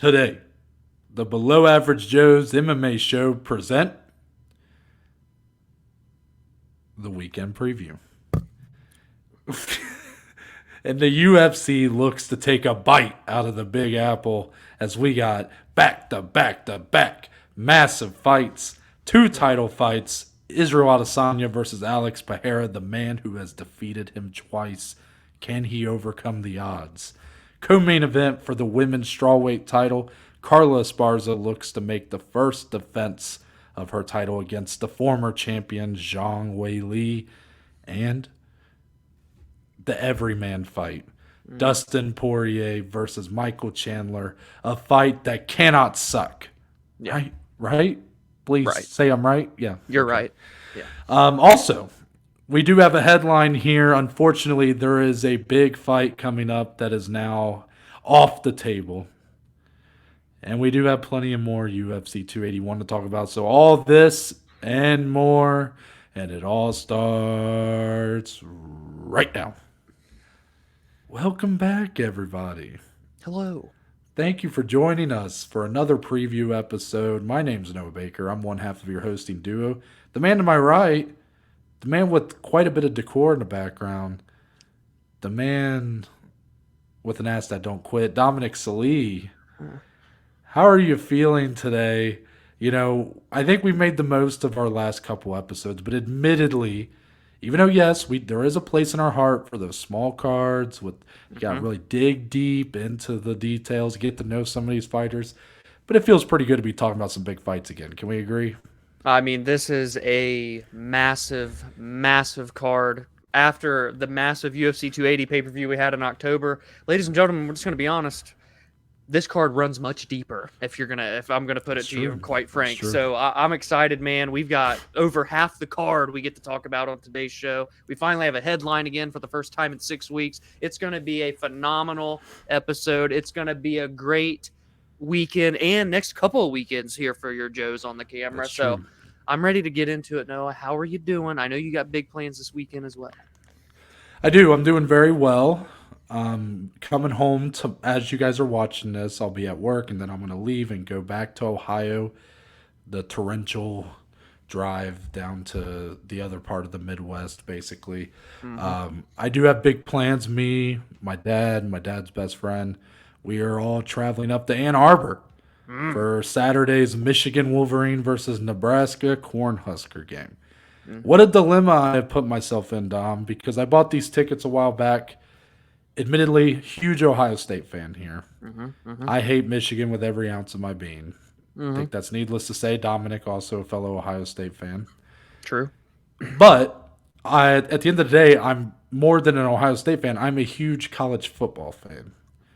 Today, the Below Average Joe's MMA show present the weekend preview. And the UFC looks to take a bite out of the Big Apple as we got back massive fights, 2 title fights, Israel Adesanya versus Alex Pereira, the man who has defeated him twice. Can he overcome the odds? Co-main event for the women's strawweight title, Carla Esparza looks to make the first defense of her title against the former champion Zhang Weili, and the everyman fight, Dustin Poirier versus Michael Chandler, a fight that cannot suck. Yeah. Right? Please say I'm right. Yeah, you're right. Yeah. Also, we do have a headline here. Unfortunately, there is a big fight coming up that is now off the table. And we do have plenty of more UFC 281 to talk about. So all this and more, and it all starts right now. Welcome back, everybody. Hello. Thank you for joining us for another preview episode. My name's Noah Baker. I'm one half of your hosting duo. The man to my right, the man with quite a bit of decor in the background, the man with an ass that don't quit, Dominick Salee. How are you feeling today? You know, I think we made the most of our last couple episodes, but admittedly, even though, yes, there is a place in our heart for those small cards, you got to really dig deep into the details, get to know some of these fighters, but it feels pretty good to be talking about some big fights again. Can we agree? I mean, this is a massive, massive card. After the massive UFC 280 pay-per-view we had in October, ladies and gentlemen, we're just going to be honest. This card runs much deeper, if I'm gonna put it to you, quite frank. So I'm excited, man. We've got over half the card we get to talk about on today's show. We finally have a headline again for the first time in 6 weeks. It's gonna be a phenomenal episode. It's gonna be a great weekend and next couple of weekends here for your Joes on the camera. So I'm ready to get into it, Noah. How are you doing? I know you got big plans this weekend as well. I do. I'm doing very well. Coming home as you guys are watching this, I'll be at work and then I'm going to leave and go back to Ohio, the torrential drive down to the other part of the Midwest, basically. I do have big plans. Me, my dad, my dad's best friend, we are all traveling up to Ann Arbor for Saturday's Michigan Wolverine versus Nebraska Cornhusker game. What a dilemma I have put myself in, Dom, because I bought these tickets a while back. Admittedly, huge Ohio State fan here. I hate Michigan with every ounce of my being. I think that's needless to say. Dominick, also a fellow Ohio State fan. True. But at the end of the day, I'm more than an Ohio State fan. I'm a huge college football fan.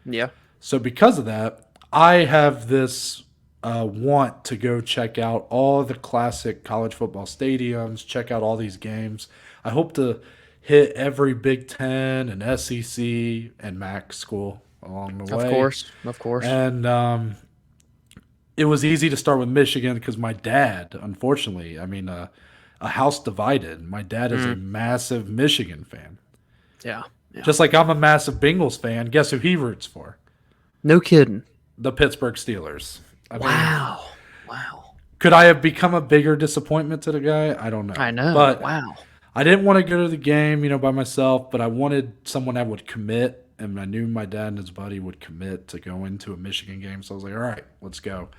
Yeah. So because of that, I have this want to go check out all the classic college football stadiums, check out all these games. I hope to hit every Big Ten and SEC and MAC school along the way. Of course. And it was easy to start with Michigan because my dad, unfortunately, a house divided. My dad is a massive Michigan fan. Yeah. Just like I'm a massive Bengals fan. Guess who he roots for? No kidding. The Pittsburgh Steelers. Wow. Could I have become a bigger disappointment to the guy? I don't know. I know. But wow. I didn't want to go to the game, by myself, but I wanted someone that would commit, and I knew my dad and his buddy would commit to go into a Michigan game. So I was like, all right, let's go.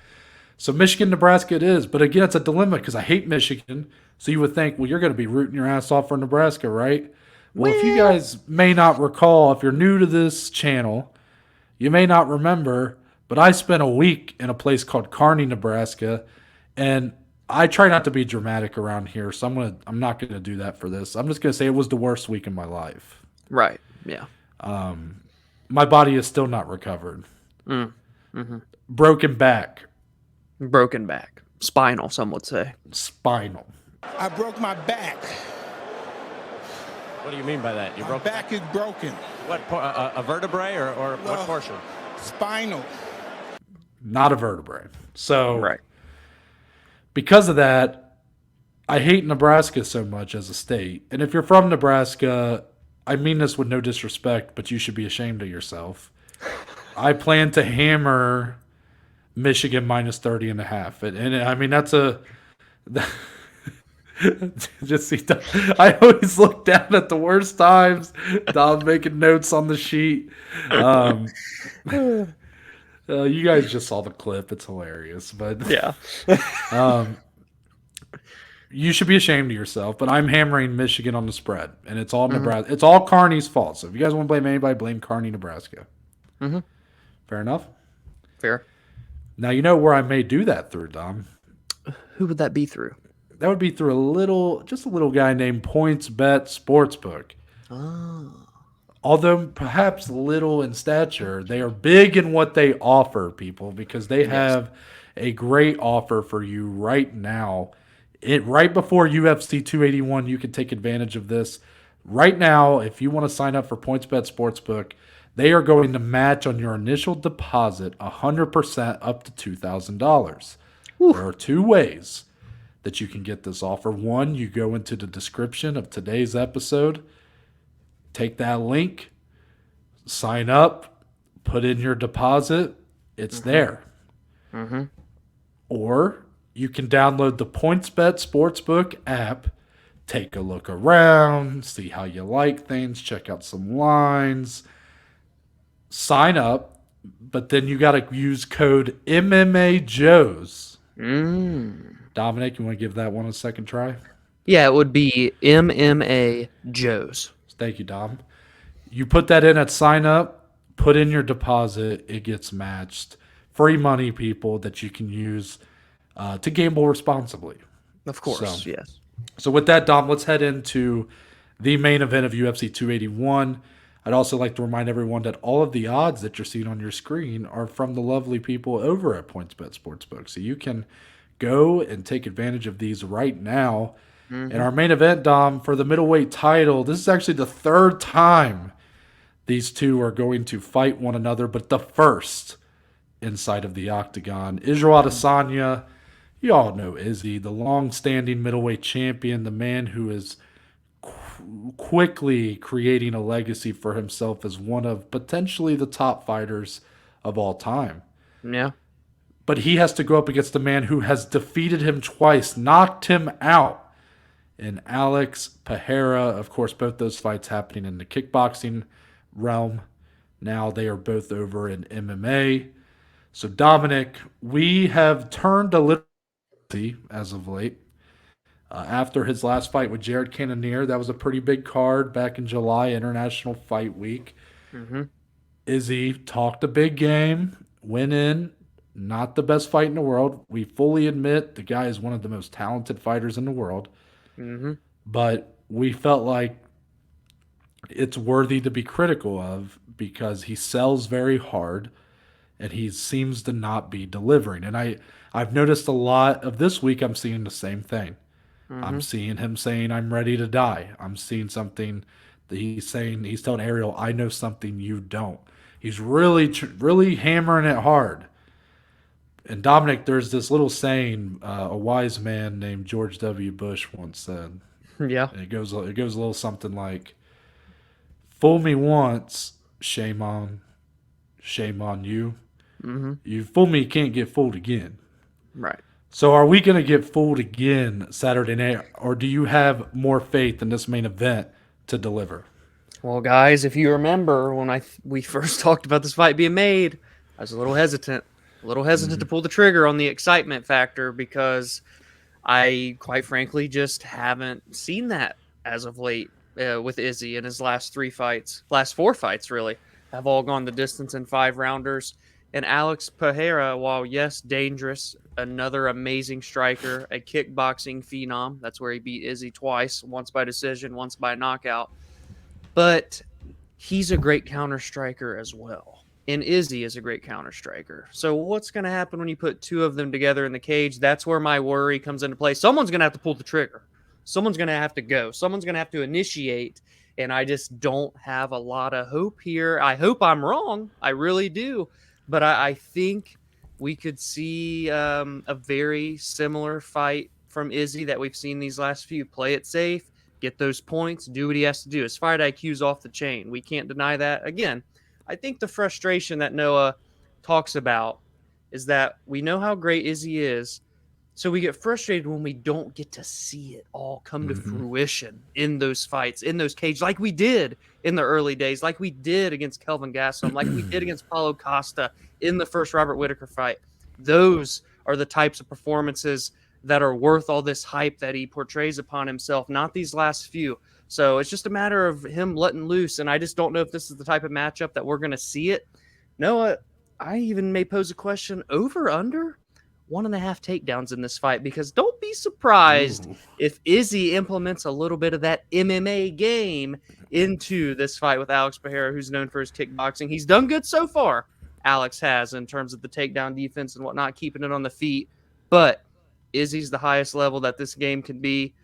So Michigan, Nebraska it is. But again, it's a dilemma because I hate Michigan. So you would think, well, you're going to be rooting your ass off for Nebraska, right? Well, if you guys may not recall, if you're new to this channel, you may not remember, but I spent a week in a place called Kearney, Nebraska, and I try not to be dramatic around here, so I'm not gonna do that for this. I'm just gonna say it was the worst week in my life. Right. Yeah. My body is still not recovered. Broken back. Spinal, some would say. Spinal. I broke my back. What do you mean by that? My back is broken. What, a vertebrae or what portion? Spinal. Not a vertebrae. So right. Because of that, I hate Nebraska so much as a state. And if you're from Nebraska, I mean this with no disrespect, but you should be ashamed of yourself. I plan to hammer Michigan minus 30.5. And I mean, that's a. Just see, I always look down at the worst times. Dom making notes on the sheet. You guys just saw the clip. It's hilarious. But Yeah. you should be ashamed of yourself. But I'm hammering Michigan on the spread. And it's all Nebraska. It's all Carney's fault. So if you guys want to blame anybody, blame Carney, Nebraska. Mm-hmm. Fair enough? Fair. Now, you know where I may do that through, Dom. Who would that be through? That would be through just a little guy named PointsBet Sportsbook. Oh. Although perhaps little in stature, they are big in what they offer people because they have a great offer for you right now. Right before UFC 281, you can take advantage of this. Right now, if you want to sign up for PointsBet Sportsbook, they are going to match on your initial deposit 100% up to $2,000. There are two ways that you can get this offer. One, you go into the description of today's episode, take that link, sign up, put in your deposit. It's there. Mm-hmm. Or you can download the PointsBet Sportsbook app, take a look around, see how you like things, check out some lines, sign up, but then you got to use code MMAJOES. Dominic, you want to give that one a second try? Yeah, it would be MMA Joe's. Thank you, Dom. You put that in at sign up, put in your deposit, it gets matched. Free money, people, that you can use to gamble responsibly. Of course, So- yes. So with that, Dom, let's head into the main event of UFC 281. I'd also like to remind everyone that all of the odds that you're seeing on your screen are from the lovely people over at PointsBet Sportsbook. So you can go and take advantage of these right now. In our main event, Dom, for the middleweight title, this is actually the third time these two are going to fight one another, but the first inside of the octagon. Israel Adesanya, you all know Izzy, the long-standing middleweight champion, the man who is quickly creating a legacy for himself as one of potentially the top fighters of all time. Yeah. But he has to go up against a man who has defeated him twice, knocked him out, in Alex Pereira. Of course, both those fights happening in the kickboxing realm. Now they are both over in MMA. So, Dominic, we have turned a little as of late. After his last fight with Jared Cannonier, that was a pretty big card back in July, International Fight Week. Mm-hmm. Izzy talked a big game, went in, not the best fight in the world. We fully admit the guy is one of the most talented fighters in the world. Mm-hmm. But we felt like it's worthy to be critical of because he sells very hard and he seems to not be delivering. And I've noticed a lot of this week I'm seeing the same thing. I'm seeing him saying, I'm ready to die. I'm seeing something that he's saying, he's telling Ariel, I know something you don't. He's really hammering it hard. And Dominic, there's this little saying a wise man named George W. Bush once said. Yeah. And it goes a little something like, fool me once, shame on you. Mm-hmm. You fool me, you can't get fooled again. Right. So are we going to get fooled again Saturday night, or do you have more faith in this main event to deliver? Well, guys, if you remember when we first talked about this fight being made, I was a little hesitant to pull the trigger on the excitement factor because I, quite frankly, just haven't seen that as of late with Izzy in his last four fights, really, have all gone the distance in 5-rounders. And Alex Pereira, while yes, dangerous, another amazing striker, a kickboxing phenom. That's where he beat Izzy twice, once by decision, once by knockout. But he's a great counter striker as well. And Izzy is a great counter striker. So what's going to happen when you put two of them together in the cage? That's where my worry comes into play. Someone's going to have to pull the trigger. Someone's going to have to go. Someone's going to have to initiate. And I just don't have a lot of hope here. I hope I'm wrong. I really do. But I think we could see a very similar fight from Izzy that we've seen these last few. Play it safe, get those points, do what he has to do. His fight IQ's off the chain. We can't deny that. Again, I think the frustration that Noah talks about is that we know how great Izzy is, so we get frustrated when we don't get to see it all come to fruition in those fights, in those cages, like we did in the early days, like we did against Kelvin Gastelum, like we did against Paulo Costa in the first Robert Whittaker fight. Those are the types of performances that are worth all this hype that he portrays upon himself, not these last few. So it's just a matter of him letting loose, and I just don't know if this is the type of matchup that we're going to see it. Noah, I even may pose a question: over under 1.5 takedowns in this fight, because don't be surprised if Izzy implements a little bit of that MMA game into this fight with Alex Pereira, who's known for his kickboxing. He's done good so far, Alex has, in terms of the takedown defense and whatnot, keeping it on the feet. But Izzy's the highest level that this game can be.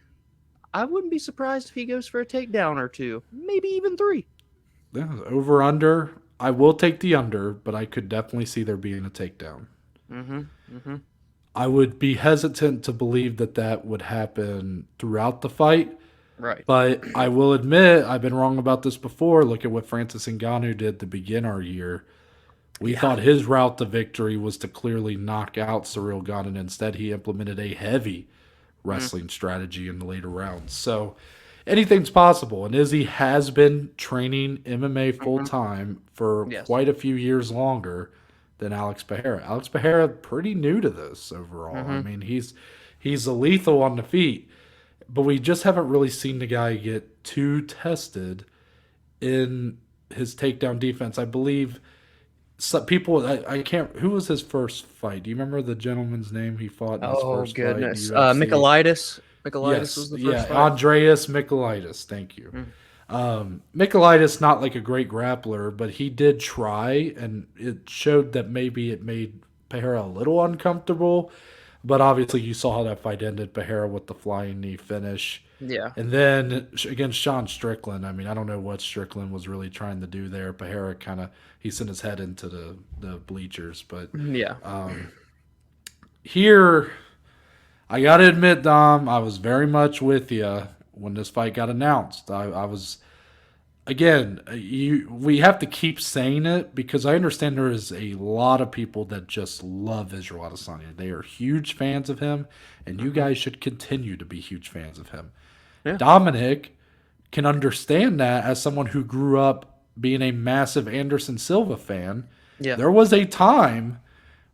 I wouldn't be surprised if he goes for a takedown or two, maybe even 3. Yeah, over under. I will take the under, but I could definitely see there being a takedown. I would be hesitant to believe that would happen throughout the fight. Right. But I will admit, I've been wrong about this before. Look at what Francis Ngannou did to begin our year. We thought his route to victory was to clearly knock out Ciryl Gane, and instead he implemented a heavy wrestling strategy in the later rounds. So anything's possible. And Izzy has been training MMA full-time for quite a few years longer than Alex Pereira. Alex Pereira, pretty new to this overall. I mean, he's a lethal on the feet, but we just haven't really seen the guy get too tested in his takedown defense. I believe some people, I can't, who was his first fight? Do you remember the gentleman's name he fought in his first fight? Michaelitis. Yes, was the first fight. Andreas Michaelitis. Thank you. Michaelitis, not like a great grappler, but he did try, and it showed that maybe it made Pereira a little uncomfortable. But obviously, you saw how that fight ended. Pereira with the flying knee finish. Yeah. And then against Sean Strickland, I mean, I don't know what Strickland was really trying to do there. Pereira he sent his head into the bleachers. But here, I got to admit, Dom, I was very much with you when this fight got announced. I was, again, we have to keep saying it because I understand there is a lot of people that just love Israel Adesanya. They are huge fans of him, and you guys should continue to be huge fans of him. Yeah. Dominick can understand that as someone who grew up being a massive Anderson Silva fan. Yeah. There was a time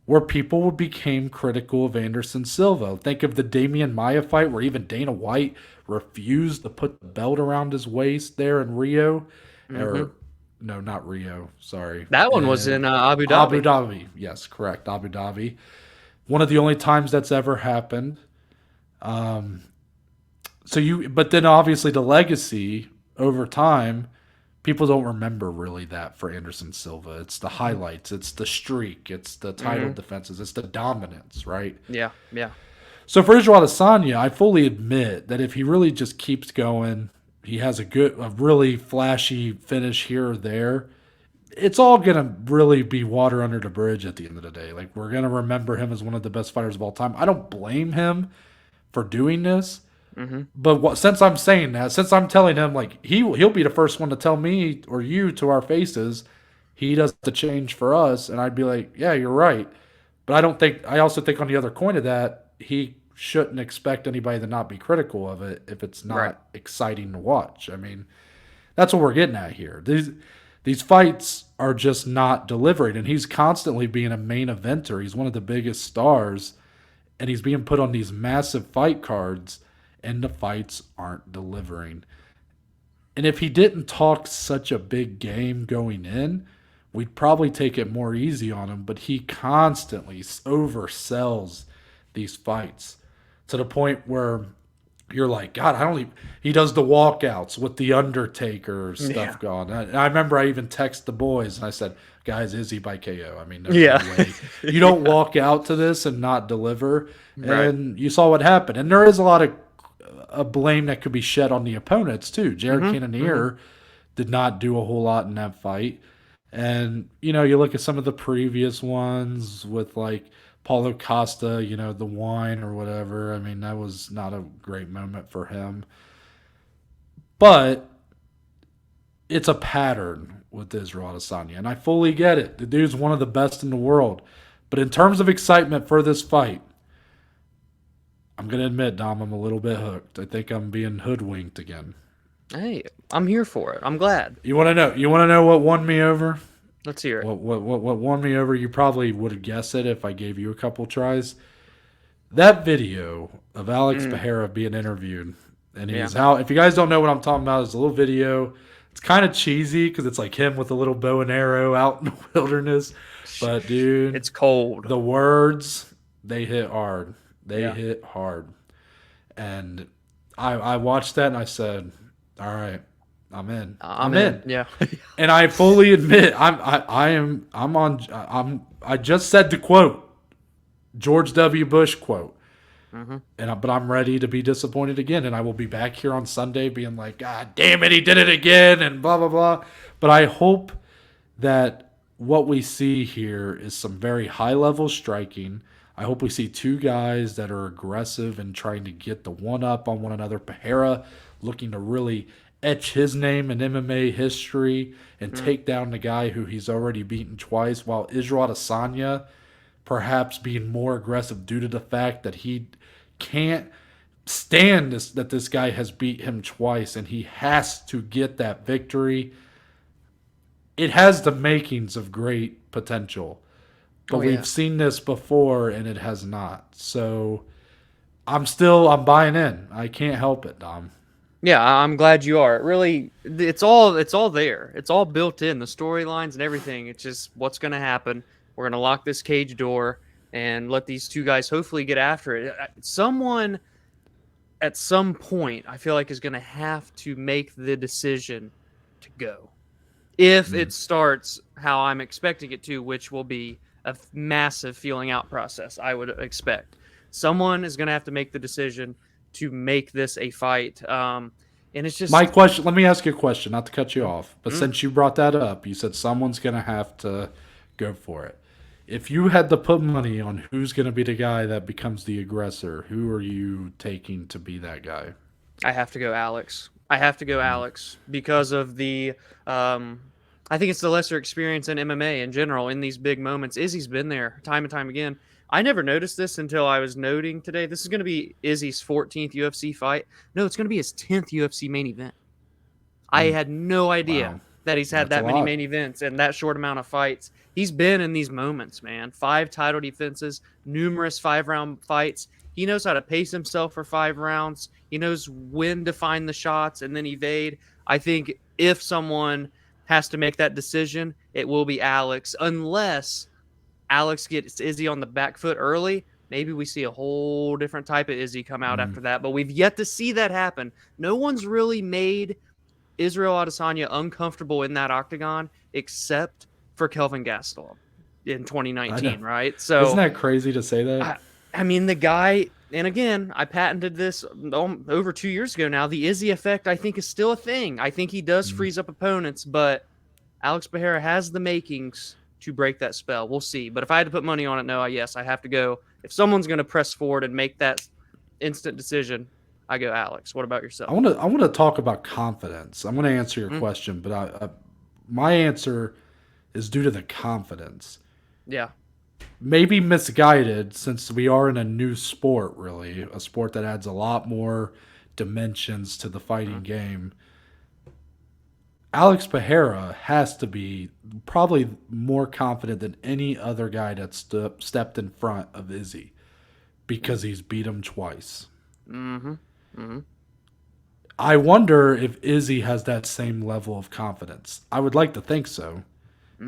where people became critical of Anderson Silva. Think of the Damian Maia fight where even Dana White refused to put the belt around his waist there in Rio. Or, no, not Rio. Sorry. That one was in Abu Dhabi. Abu Dhabi. Yes, correct. Abu Dhabi. One of the only times that's ever happened. But then obviously the legacy over time, people don't remember really that for Anderson Silva. It's the highlights. It's the streak. It's the title defenses. It's the dominance, right? Yeah, yeah. So for Israel Adesanya, I fully admit that if he really just keeps going, he has a really flashy finish here or there, it's all going to really be water under the bridge at the end of the day. Like, we're going to remember him as one of the best fighters of all time. I don't blame him for doing this. But since I'm saying that, since I'm telling him, like, he'll be the first one to tell me or you to our faces he does the change for us, and I'd be like, yeah, you're right. But I also think on the other coin of that, he shouldn't expect anybody to not be critical of it if it's not exciting to watch. I mean, that's what we're getting at here. These fights are just not delivering, and he's constantly being a main eventer. He's one of the biggest stars, and he's being put on these massive fight cards, and the fights aren't delivering. And if he didn't talk such a big game going in, we'd probably take it more easy on him, but he constantly oversells these fights to the point where you're like, God, he does the walkouts with the Undertaker stuff going. I remember I even texted the boys and I said, guys, Izzy by KO. I mean, there's no way. You don't walk out to this and not deliver. And you saw what happened. And there is a lot of blame that could be shed on the opponents too. Jared Cannonier did not do a whole lot in that fight. And, you look at some of the previous ones with like Paulo Costa, the wine or whatever. I mean, that was not a great moment for him. But it's a pattern with Israel Adesanya, and I fully get it. The dude's one of the best in the world. But in terms of excitement for this fight, I'm going to admit, Dom, I'm a little bit hooked. I think I'm being hoodwinked again. Hey, I'm here for it. I'm glad. You want to know? You want to know what won me over? Let's hear it. What won me over? You probably would guess it if I gave you a couple tries. That video of Alex Pereira being interviewed, and he's out. If you guys don't know what I'm talking about, it's a little video. It's kind of cheesy because it's like him with a little bow and arrow out in the wilderness. But dude, It's cold. the words, they hit hard. They hit hard. And I watched that and I said, all right, I'm in. I'm in. Yeah. And I fully admit I just said the quote, George W. Bush quote. But I'm ready to be disappointed again, and I will be back here on Sunday being like, God damn it, he did it again, and blah blah blah. But I hope that what we see here is some very high level striking. I hope we see two guys that are aggressive and trying to get the one up on one another. Pereira looking to really etch his name in MMA history and take down the guy who he's already beaten twice, while Israel Adesanya perhaps being more aggressive due to the fact that he can't stand that this guy has beat him twice and he has to get that victory. It has the makings of great potential. But we've seen this before and it has not. So I'm buying in. I can't help it, Dom. Yeah, I'm glad you are. It really, it's all there. It's all built in, the storylines and everything. It's just what's going to happen. We're going to lock this cage door and let these two guys hopefully get after it. Someone at some point, I feel like, is going to have to make the decision to go. If it starts how I'm expecting it to, which will be a massive feeling out process, I would expect. Someone is going to have to make the decision to make this a fight. And it's just... My question, let me ask you a question, not to cut you off, but since you brought that up, you said someone's going to have to go for it. If you had to put money on who's going to be the guy that becomes the aggressor, who are you taking to be that guy? I have to go Alex. Because of the... I think it's the lesser experience in MMA in general in these big moments. Izzy's been there time and time again. I never noticed this until I was noting today. This is going to be Izzy's 14th UFC fight. No, it's going to be his 10th UFC main event. I had no idea that he's had that many main events and that short amount of fights. He's been in these moments, man. 5 title defenses, numerous 5-round fights. He knows how to pace himself for 5 rounds. He knows when to find the shots and then evade. I think if someone has to make that decision, it will be Alex, unless Alex gets Izzy on the back foot early. Maybe we see a whole different type of Izzy come out after that, but we've yet to see that happen. No one's really made Israel Adesanya uncomfortable in that octagon except for Kelvin Gastelum in 2019, right? So isn't that crazy to say that? I mean, the guy, and again, I patented this over 2 years ago now. The Izzy effect, I think, is still a thing. I think he does freeze up opponents, but Alex Pereira has the makings to break that spell. We'll see. But if I had to put money on it, no, yes, I have to go. If someone's going to press forward and make that instant decision, I go Alex. What about yourself? I want to talk about confidence. I'm going to answer your question, but my answer is due to the confidence. Yeah. Maybe misguided, since we are in a new sport, really, a sport that adds a lot more dimensions to the fighting game. Alex Pereira has to be probably more confident than any other guy that stepped in front of Izzy, because he's beat him twice. I wonder if Izzy has that same level of confidence. I would like to think so.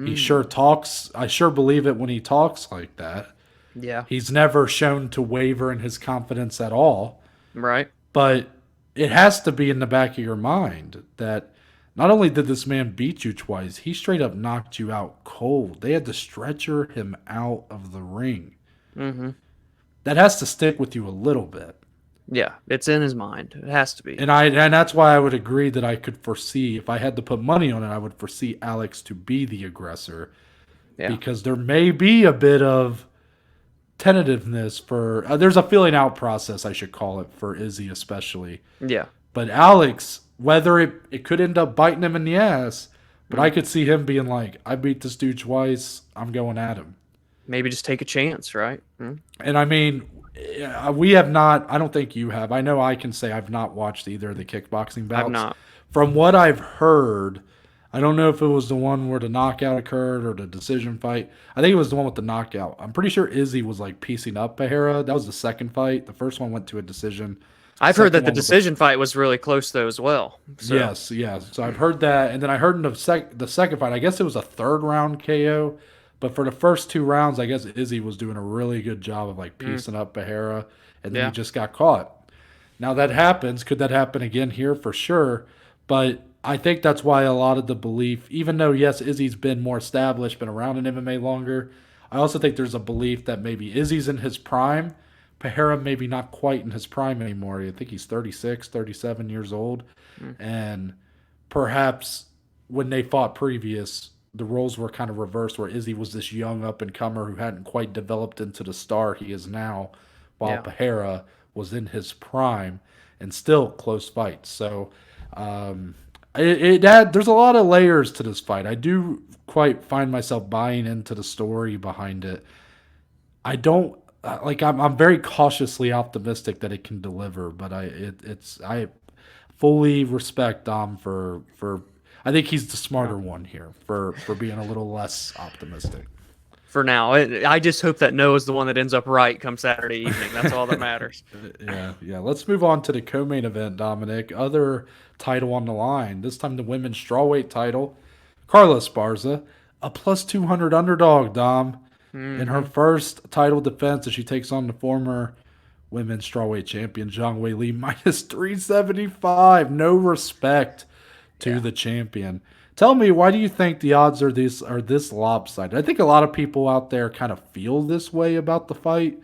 He sure talks. I sure believe it when he talks like that. Yeah. He's never shown to waver in his confidence at all. Right. But it has to be in the back of your mind that not only did this man beat you twice, he straight up knocked you out cold. They had to stretcher him out of the ring. That has to stick with you a little bit. Yeah, it's in his mind. It has to be. And that's why I would agree that I could foresee, if I had to put money on it, I would foresee Alex to be the aggressor. Yeah. Because there may be a bit of tentativeness for there's a feeling out process, I should call it, for Izzy especially. Yeah. But Alex, whether it could end up biting him in the ass, but I could see him being like, I beat this dude twice, I'm going at him. maybe just take a chance, right? And I mean, we have not. I don't think you have. I know I can say I've not watched either of the kickboxing bouts. I've not. From what I've heard, I don't know if it was the one where the knockout occurred or the decision fight. I think it was the one with the knockout. I'm pretty sure Izzy was like piecing up Pereira. That was the second fight. The first one went to a decision. I've heard that Second the one was decision fight was really close though as well. So. Yes, yes. So I've heard that, and then I heard in the second fight. I guess it was a third round KO, but for the first 2 rounds, I guess Izzy was doing a really good job of like piecing up Pereira, and then he just got caught. Now that happens. Could that happen again here? For sure. But I think that's why a lot of the belief, even though yes, Izzy's been more established, been around in MMA longer, I also think there's a belief that maybe Izzy's in his prime. Pereira maybe not quite in his prime anymore. I think he's 36, 37 years old. And perhaps when they fought previous, the roles were kind of reversed where Izzy was this young up-and-comer who hadn't quite developed into the star he is now, while Pereira was in his prime and still close fights. So there's a lot of layers to this fight. I do quite find myself buying into the story behind it. I don't I'm very cautiously optimistic that it can deliver, but I fully respect Dom for I think he's the smarter one here for being a little less optimistic. For now, I just hope that Noah's the one that ends up right come Saturday evening. That's all that matters. Yeah. Let's move on to the co-main event, Dominic. Other title on the line. This time the women's strawweight title. Carla Esparza, a plus 200 underdog, Dom. In her first title defense as she takes on the former women's strawweight champion, Zhang Weili, minus 375. No respect to the champion. Tell me, why do you think the odds are this lopsided? I think a lot of people out there kind of feel this way about the fight,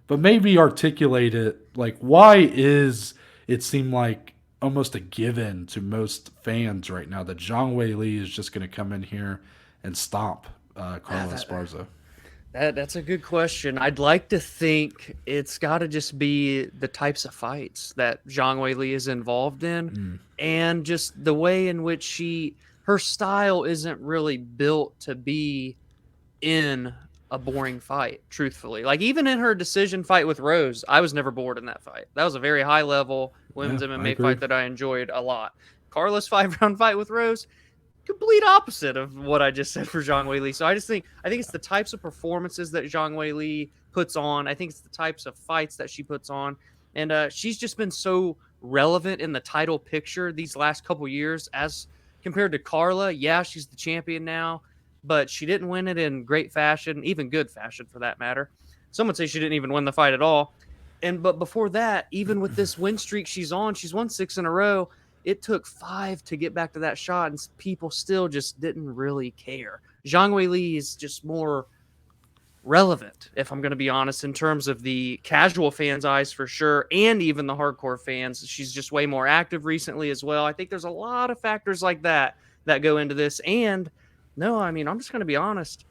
but maybe articulate it. Like, why is it seem like almost a given to most fans right now that Zhang Weili is just going to come in here and stomp Carla Esparza? That's a good question. I'd like to think it's got to just be the types of fights that Zhang Weili is involved in, and just the way in which her style isn't really built to be in a boring fight, truthfully. Like, even in her decision fight with Rose, I was never bored in that fight. That was a very high-level women's MMA fight that I enjoyed a lot. Carla's 5-round fight with Rose, complete opposite of what I just said for Zhang Weili. So I think it's the types of performances that Zhang Weili puts on. I think it's the types of fights that she puts on. And she's just been so relevant in the title picture these last couple years as compared to Carla. Yeah, she's the champion now, but she didn't win it in great fashion, even good fashion for that matter. Some would say she didn't even win the fight at all. But before that, even with this win streak she's on, she's won 6 in a row. It took 5 to get back to that shot, and people still just didn't really care. Zhang Weili is just more relevant, if I'm going to be honest, in terms of the casual fans' eyes for sure, and even the hardcore fans. She's just way more active recently as well. I think there's a lot of factors like that go into this. And no, I mean, I'm just going to be honest.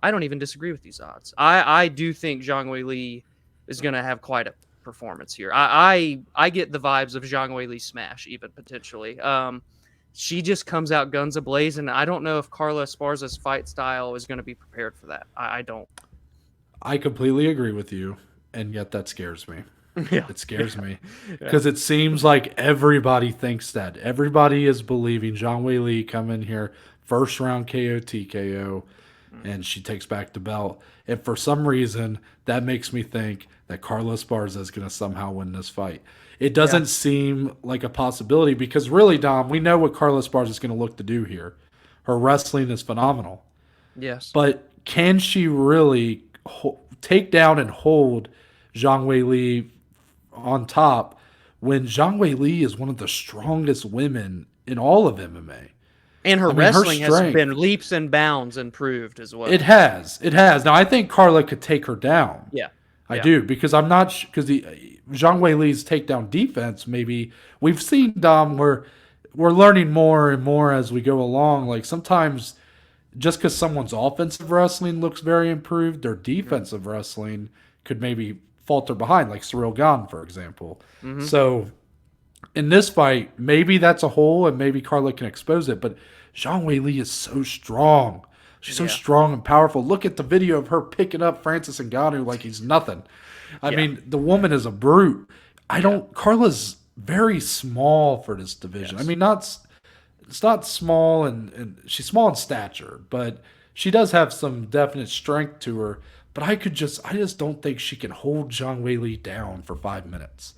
I don't even disagree with these odds. I do think Zhang Weili is going to have quite a performance here. I get the vibes of Zhang Weili smash, even potentially. She just comes out guns ablaze, and I don't know if Carla Esparza's fight style is going to be prepared for that. I don't. I completely agree with you, and yet that scares me. Yeah. It scares me because it seems like everybody thinks that. Everybody is believing Zhang Weili come in here, first round KO TKO, and she takes back the belt. And for some reason, that makes me think that Carla Esparza is going to somehow win this fight. It doesn't seem like a possibility because really, Dom, we know what Carla Esparza is going to look to do here. Her wrestling is phenomenal. Yes. But can she really take down and hold Zhang Weili on top when Zhang Weili is one of the strongest women in all of MMA? And her wrestling has been leaps and bounds improved as well. It has. Now, I think Carla could take her down. Yeah. I do, because I'm not because the Zhang Weili's takedown defense, maybe we've seen, Dom, where we're learning more and more as we go along. Like sometimes just because someone's offensive wrestling looks very improved, their defensive wrestling could maybe falter behind, like Cyril Gane, for example. So in this fight, maybe that's a hole and maybe Carla can expose it, but Zhang Weili is so strong. She's so strong and powerful. Look at the video of her picking up Francis Ngannou like he's nothing. I mean, the woman is a brute. Carla's very small for this division. Yes. I mean, it's not small, and she's small in stature, but she does have some definite strength to her. But I just don't think she can hold Zhang Weili down for 5 minutes.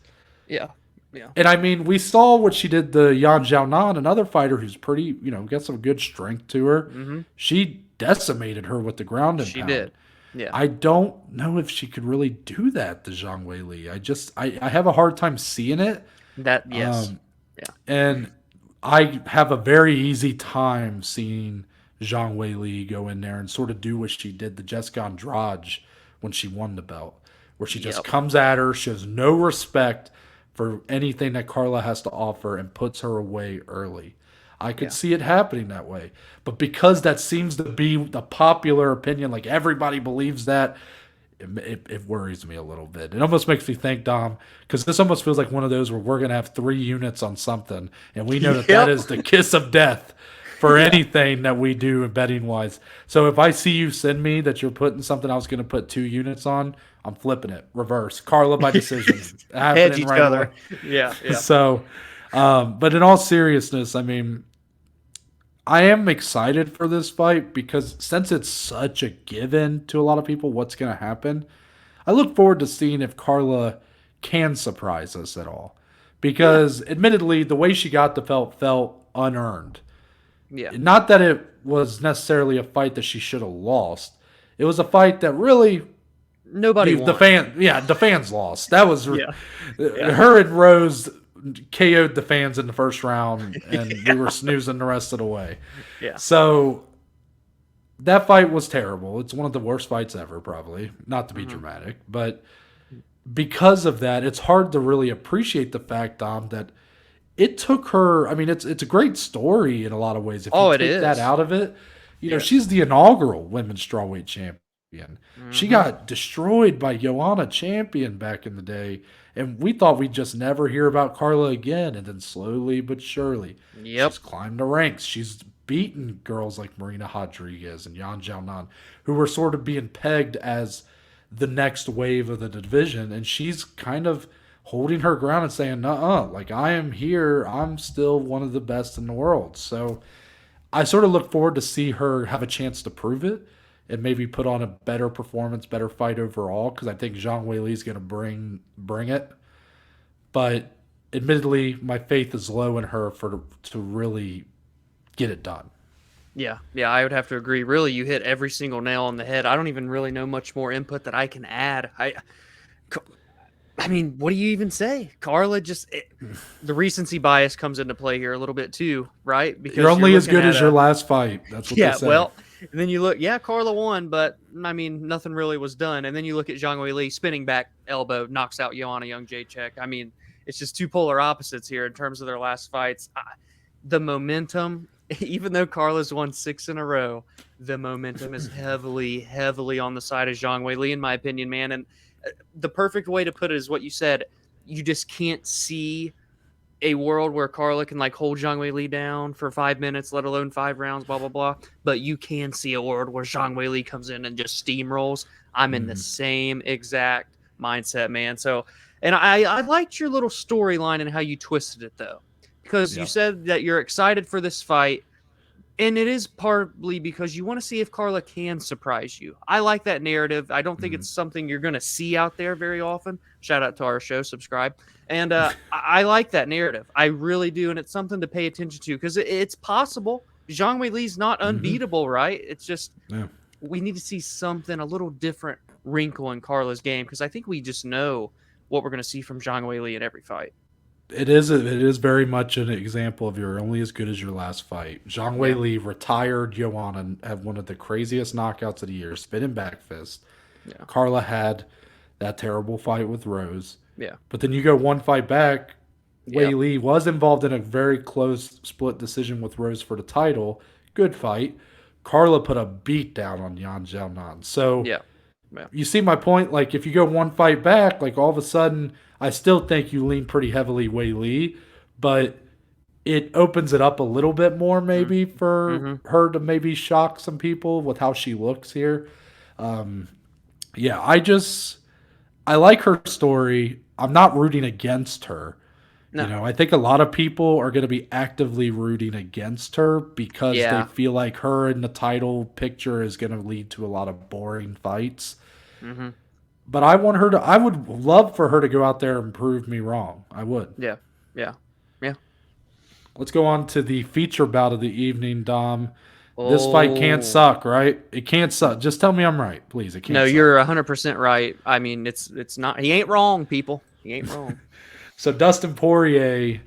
Yeah. Yeah. And I mean, we saw what she did to Yan Xiaonan, another fighter who's pretty, got some good strength to her. Mm-hmm. She decimated her with the ground and She pound. did. Yeah. I don't know if she could really do that to Zhang Weili. I have a hard time seeing it. Yes. And I have a very easy time seeing Zhang Weili go in there and sort of do what she did to Jessica Andrade when she won the belt, where she just comes at her, shows no respect for anything that Carla has to offer, and puts her away early. I could see it happening that way. But because that seems to be the popular opinion, like everybody believes that, it worries me a little bit. It almost makes me think, Dom, because this almost feels like one of those where we're going to have 3 units on something, and we know that that is the kiss of death for anything that we do in betting-wise. So if I see you send me that you're putting something I was going to put 2 units on, I'm flipping it. Reverse. Carla by decision. Hedge each other. Yeah. So, but in all seriousness, I mean, I am excited for this fight because since it's such a given to a lot of people what's going to happen, I look forward to seeing if Carla can surprise us at all. Because admittedly, the way she got the felt unearned. Yeah. Not that it was necessarily a fight that she should have lost. It was a fight that really nobody the won. the fans lost. That was Yeah. her and Rose KO'd the fans in the first round, and we were snoozing the rest of the way. Yeah. So that fight was terrible. It's one of the worst fights ever, probably. Not to be dramatic, but because of that, it's hard to really appreciate the fact, Dom, that it took her. I mean, it's a great story in a lot of ways. If you take that out of it, she's the inaugural women's strawweight champion. She got destroyed by Joanna Champion back in the day, and we thought we'd just never hear about Carla again. And then slowly but surely, she's climbed the ranks. She's beaten girls like Marina Rodriguez and Yan Xiaonan, who were sort of being pegged as the next wave of the division, and she's kind of holding her ground and saying, like, I am here. I'm still one of the best in the world. So I sort of look forward to see her have a chance to prove it and maybe put on a better performance, better fight overall, because I think Zhang Weili is going to bring it. But admittedly, my faith is low in her to really get it done. Yeah, I would have to agree. Really, you hit every single nail on the head. I don't even really know much more input that I can add. I mean, what do you even say? Carla the recency bias comes into play here a little bit too, right? Because you're only as good as your last fight. That's what they say. Well, and then you look, Carla won, but I mean, nothing really was done. And then you look at Zhang Weili, spinning back elbow, knocks out Joanna Jędrzejczyk. I mean, it's just two polar opposites here in terms of their last fights. The momentum, even though Carla's won 6 in a row, the momentum is heavily, heavily on the side of Zhang Weili, in my opinion, man. And the perfect way to put it is what you said. You just can't see a world where Carla can hold Zhang Weili down for 5 minutes, let alone 5 rounds, blah, blah, blah. But you can see a world where Zhang Weili comes in and just steamrolls. I'm in the same exact mindset, man. So, and I liked your little storyline and how you twisted it, though, because you said that you're excited for this fight. And it is partly because you want to see if Carla can surprise you. I like that narrative. I don't think it's something you're going to see out there very often. Shout out to our show, subscribe. And I like that narrative. I really do. And it's something to pay attention to because it's possible. Zhang Weili's not unbeatable, right? It's just we need to see something, a little different wrinkle in Carla's game because I think we just know what we're going to see from Zhang Weili in every fight. It is very much an example of you're only as good as your last fight. Zhang Weili retired Joanna and had one of the craziest knockouts of the year, spinning back fist. Yeah. Carla had that terrible fight with Rose. Yeah. But then you go one fight back, Weili was involved in a very close split decision with Rose for the title. Good fight. Carla put a beat down on Yan Xiaonan. So you see my point? Like, if you go one fight back, all of a sudden, I still think you lean pretty heavily Weili, but it opens it up a little bit more maybe for Mhm. her to maybe shock some people with how she looks here. Yeah, I like her story. I'm not rooting against her. You No. know, I think a lot of people are going to be actively rooting against her because they Yeah. feel like her in the title picture is going to lead to a lot of boring fights. Mhm. But I would love for her to go out there and prove me wrong. I would. Yeah. Yeah. Yeah. Let's go on to the feature bout of the evening, Dom. This fight can't Oh. suck, right? It can't suck. Just tell me I'm right, please. It can't No, suck. you're 100% right. I mean, it's not. He ain't wrong, people. He ain't wrong. So Dustin Poirier,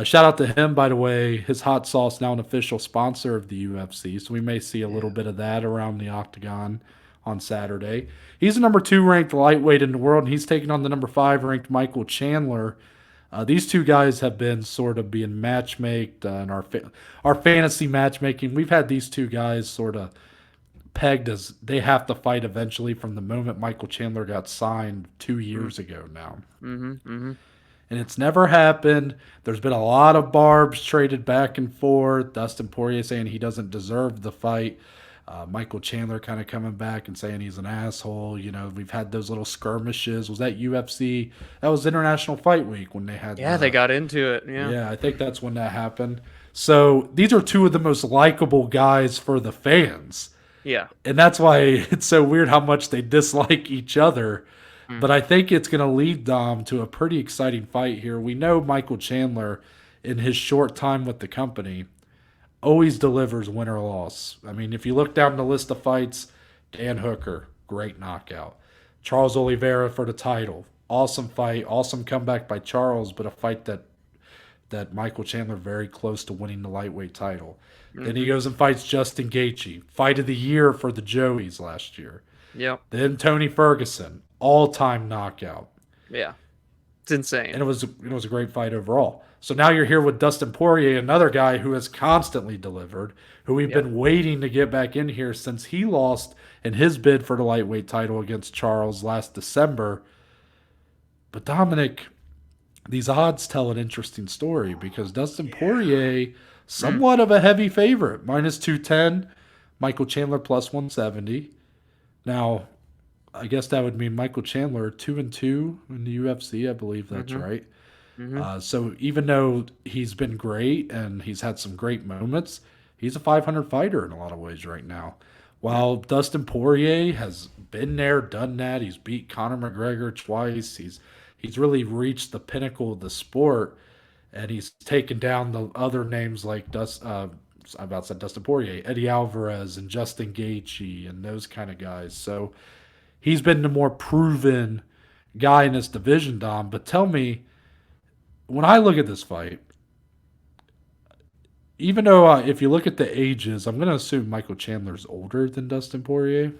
shout out to him, by the way. His hot sauce now an official sponsor of the UFC, so we may see a little bit of that around the octagon on Saturday. He's the number 2 ranked lightweight in the world, and he's taking on the number 5 ranked Michael Chandler. These two guys have been sort of being matchmaked in our fantasy matchmaking. We've had these two guys sort of pegged as they have to fight eventually from the moment Michael Chandler got signed 2 years ago now. And it's never happened. There's been a lot of barbs traded back and forth. Dustin Poirier saying he doesn't deserve the fight. Michael Chandler kind of coming back and saying he's an asshole. You know, we've had those little skirmishes. Was that UFC? That was International Fight Week when they had. Yeah, they got into it. Yeah. Yeah, I think that's when that happened. So these are two of the most likable guys for the fans. Yeah. And that's why it's so weird how much they dislike each other. But I think it's going to lead Dom to a pretty exciting fight here. We know Michael Chandler, in his short time with the company, always delivers win or loss. I mean, if you look down the list of fights, Dan Hooker, great knockout. Charles Oliveira for the title, awesome fight, awesome comeback by Charles, but a fight that Michael Chandler very close to winning the lightweight title. Then he goes and fights Justin Gaethje, fight of the year for the Joeys last year. Yep. Then Tony Ferguson, all-time knockout. Yeah. It's insane. And it was a great fight overall. So now you're here with Dustin Poirier, another guy who has constantly delivered, who we've been waiting to get back in here since he lost in his bid for the lightweight title against Charles last December. But Dominick, these odds tell an interesting story because Dustin Poirier, somewhat of a heavy favorite, -210, Michael Chandler +170. Now, I guess that would mean Michael Chandler 2-2 in the UFC. I believe that's right. So even though he's been great and he's had some great moments, he's a 500 fighter in a lot of ways right now. While Dustin Poirier has been there, done that. He's beat Conor McGregor twice. He's really reached the pinnacle of the sport, and he's taken down the other names like Dustin Poirier, Eddie Alvarez, and Justin Gaethje, and those kind of guys. So he's been the more proven guy in this division, Dom. But tell me, when I look at this fight, even though if you look at the ages, I'm going to assume Michael Chandler's older than Dustin Poirier.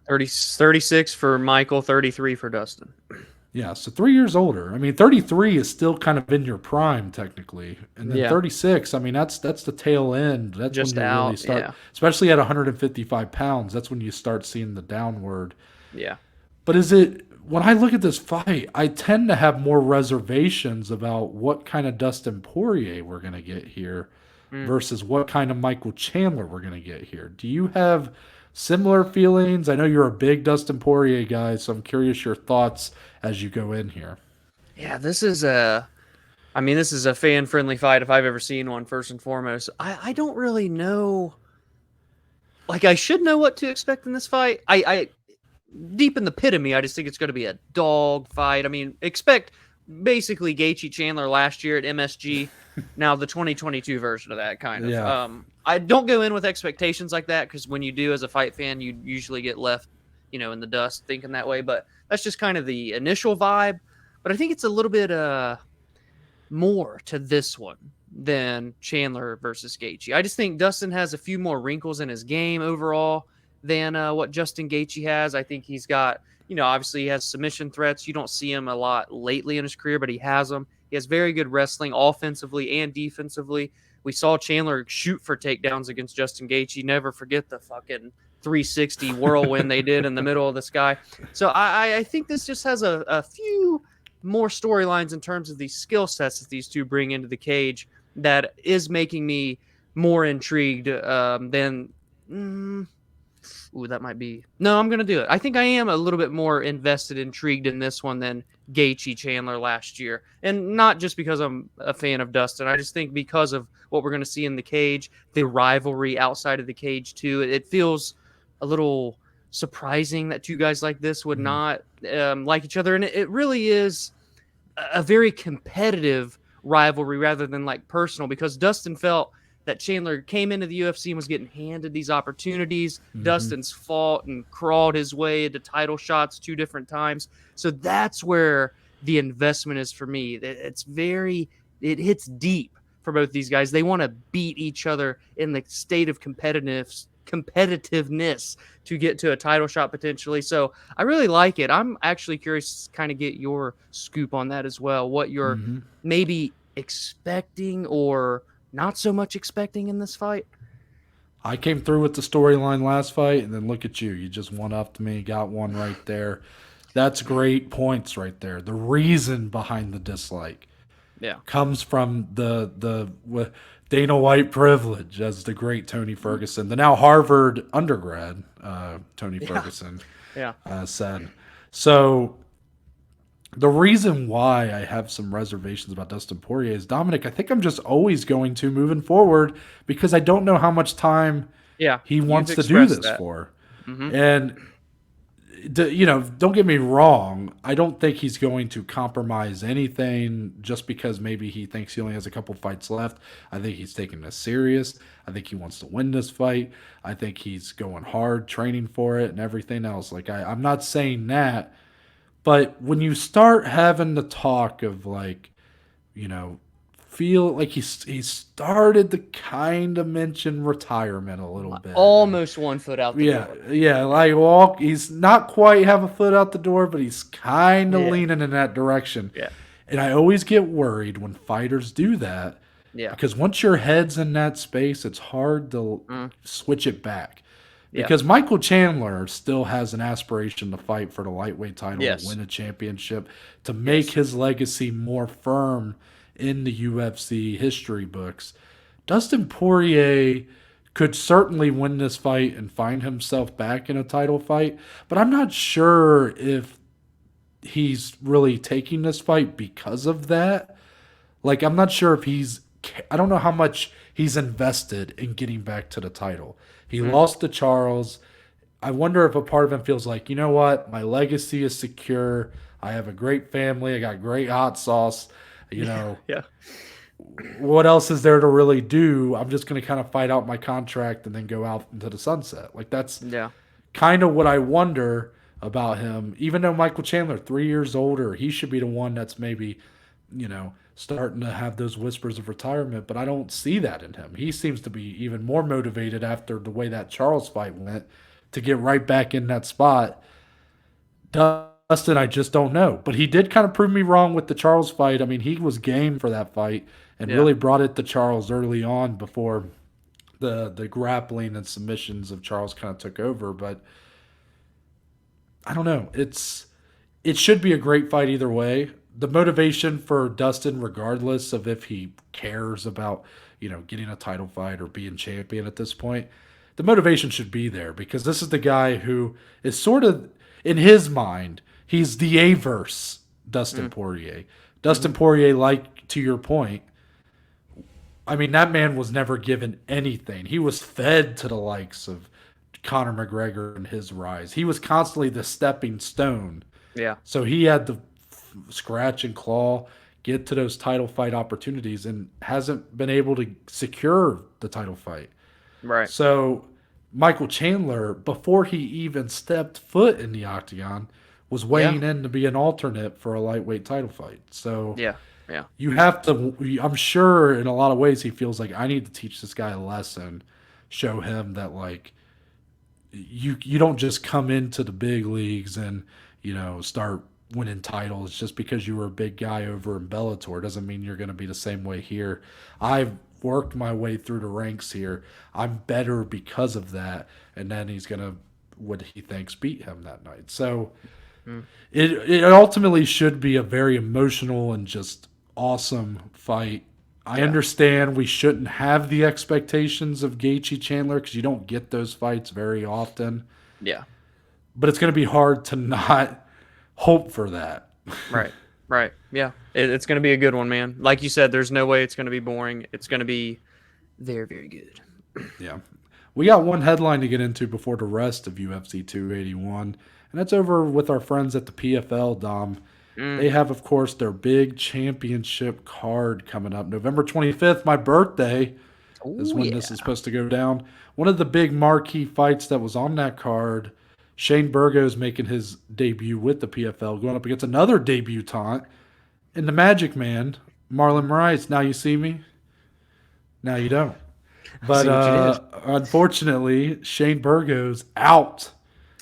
36 for Michael, 33 for Dustin. Yeah, so 3 years older. I mean, 33 is still kind of in your prime technically, and then 36. I mean, that's the tail end. That's Just when you out, really start, yeah. especially at 155 pounds. That's when you start seeing the downward. Yeah. But when I look at this fight, I tend to have more reservations about what kind of Dustin Poirier we're going to get here versus what kind of Michael Chandler we're going to get here. Do you have similar feelings? I know you're a big Dustin Poirier guy, so I'm curious your thoughts as you go in here. Yeah, this is a fan-friendly fight if I've ever seen one, first and foremost. I don't really know. Like, I should know what to expect in this fight. I deep in the pit of me, I just think it's going to be a dog fight. I mean, expect basically Gaethje Chandler last year at MSG. Now the 2022 version of that kind of. Yeah. I don't go in with expectations like that because when you do as a fight fan, you usually get left, in the dust thinking that way. But that's just kind of the initial vibe. But I think it's a little bit more to this one than Chandler versus Gaethje. I just think Dustin has a few more wrinkles in his game overall than what Justin Gaethje has. I think he's got, obviously he has submission threats. You don't see him a lot lately in his career, but he has them. He has very good wrestling offensively and defensively. We saw Chandler shoot for takedowns against Justin Gaethje. Never forget the fucking 360 whirlwind they did in the middle of the sky. So I think this just has a few more storylines in terms of these skill sets that these two bring into the cage that is making me more intrigued than. Ooh, that might be. No, I'm gonna do it. I think I am a little bit more invested, intrigued in this one than Gaethje Chandler last year, and not just because I'm a fan of Dustin. I just think because of what we're gonna see in the cage, the rivalry outside of the cage too. It feels a little surprising that two guys like this would not like each other, and it really is a very competitive rivalry rather than like personal, because Dustin felt that Chandler came into the UFC and was getting handed these opportunities. Dustin's fought and crawled his way into title shots 2 different times. So that's where the investment is for me. It hits deep for both these guys. They want to beat each other in the state of competitiveness to get to a title shot potentially. So I really like it. I'm actually curious to kind of get your scoop on that as well. What you're maybe expecting or not so much expecting in this fight. I came through with the storyline last fight, and then look at you. You just one-upped me, got one right there. That's great points right there. The reason behind the dislike comes from the Dana White privilege, as the great Tony Ferguson, the now Harvard undergrad Tony Ferguson said. So the reason why I have some reservations about Dustin Poirier is, Dominick, I think I'm just always going to moving forward, because I don't know how much time he wants to do this for. And, don't get me wrong. I don't think he's going to compromise anything just because maybe he thinks he only has a couple fights left. I think he's taking this serious. I think he wants to win this fight. I think he's going hard, training for it and everything else. Like, I'm not saying that. But when you start having the talk of, like, feel like he started to kind of mention retirement a little bit. Almost 1 foot out the door. Yeah, like he's not quite have a foot out the door, but he's kind of leaning in that direction. Yeah. And I always get worried when fighters do that. Yeah. Because once your head's in that space, it's hard to switch it back. Because Michael Chandler still has an aspiration to fight for the lightweight title, to win a championship, to make his legacy more firm in the UFC history books. Dustin Poirier could certainly win this fight and find himself back in a title fight, but I'm not sure if he's really taking this fight because of that. Like, I'm not sure if I don't know how much he's invested in getting back to the title. He lost to Charles. I wonder if a part of him feels like, you know what, my legacy is secure. I have a great family. I got great hot sauce. What else is there to really do? I'm just going to kind of fight out my contract and then go out into the sunset. Like, that's kind of what I wonder about him. Even though Michael Chandler, 3 years older, he should be the one that's maybe, starting to have those whispers of retirement, but I don't see that in him. He seems to be even more motivated after the way that Charles fight went to get right back in that spot. Dustin, I just don't know. But he did kind of prove me wrong with the Charles fight. I mean, he was game for that fight and really brought it to Charles early on before the grappling and submissions of Charles kind of took over. But I don't know. It should be a great fight either way. The motivation for Dustin, regardless of if he cares about, getting a title fight or being champion at this point, the motivation should be there, because this is the guy who is sort of, in his mind, he's the averse Dustin Poirier. Dustin Poirier, like, to your point, I mean, that man was never given anything. He was fed to the likes of Conor McGregor and his rise. He was constantly the stepping stone. Yeah. So he had to scratch and claw, get to those title fight opportunities, and hasn't been able to secure the title fight. Right. So Michael Chandler, before he even stepped foot in the octagon, was weighing in to be an alternate for a lightweight title fight. So you have to, I'm sure in a lot of ways he feels like, I need to teach this guy a lesson, show him that, like, you don't just come into the big leagues and, start winning titles just because you were a big guy over in Bellator. Doesn't mean you're going to be the same way here. I've worked my way through the ranks here. I'm better because of that. And then he's going to, what he thinks, beat him that night. So it ultimately should be a very emotional and just awesome fight. I understand we shouldn't have the expectations of Gaethje Chandler because you don't get those fights very often. Yeah. But it's going to be hard to not hope for that. Right. Right. Yeah. It's going to be a good one, man. Like you said, there's no way it's going to be boring. It's going to be very, very good. Yeah. We got one headline to get into before the rest of UFC 281, and that's over with our friends at the PFL, Dom. They have, of course, their big championship card coming up. November 25th, my birthday, is when this is supposed to go down. One of the big marquee fights that was on that card, Shane Burgos making his debut with the PFL, going up against another debutant in the Magic Man, Marlon Moraes. Now you see me? Now you don't. But unfortunately, Shane Burgos out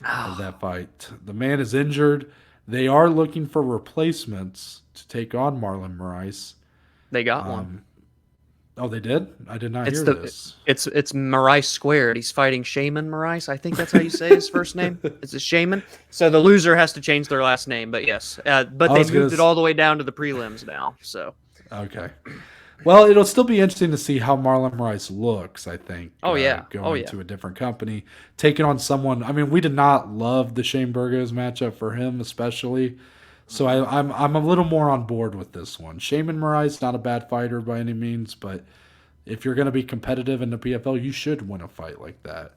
of that fight. The man is injured. They are looking for replacements to take on Marlon Moraes. They got one. Oh, they did? I did not hear this. It's Moraes squared. He's fighting Shaman Moraes. I think that's how you say his first name. It's a Shaman. So the loser has to change their last name. But yes, but they moved it all the way down to the prelims now. So okay. Well, it'll still be interesting to see how Marlon Moraes looks, I think. Going to a different company, taking on someone. I mean, we did not love the Shane Burgos matchup for him, especially. So I'm a little more on board with this one. Shaman Moraes, not a bad fighter by any means, but if you're going to be competitive in the PFL, you should win a fight like that.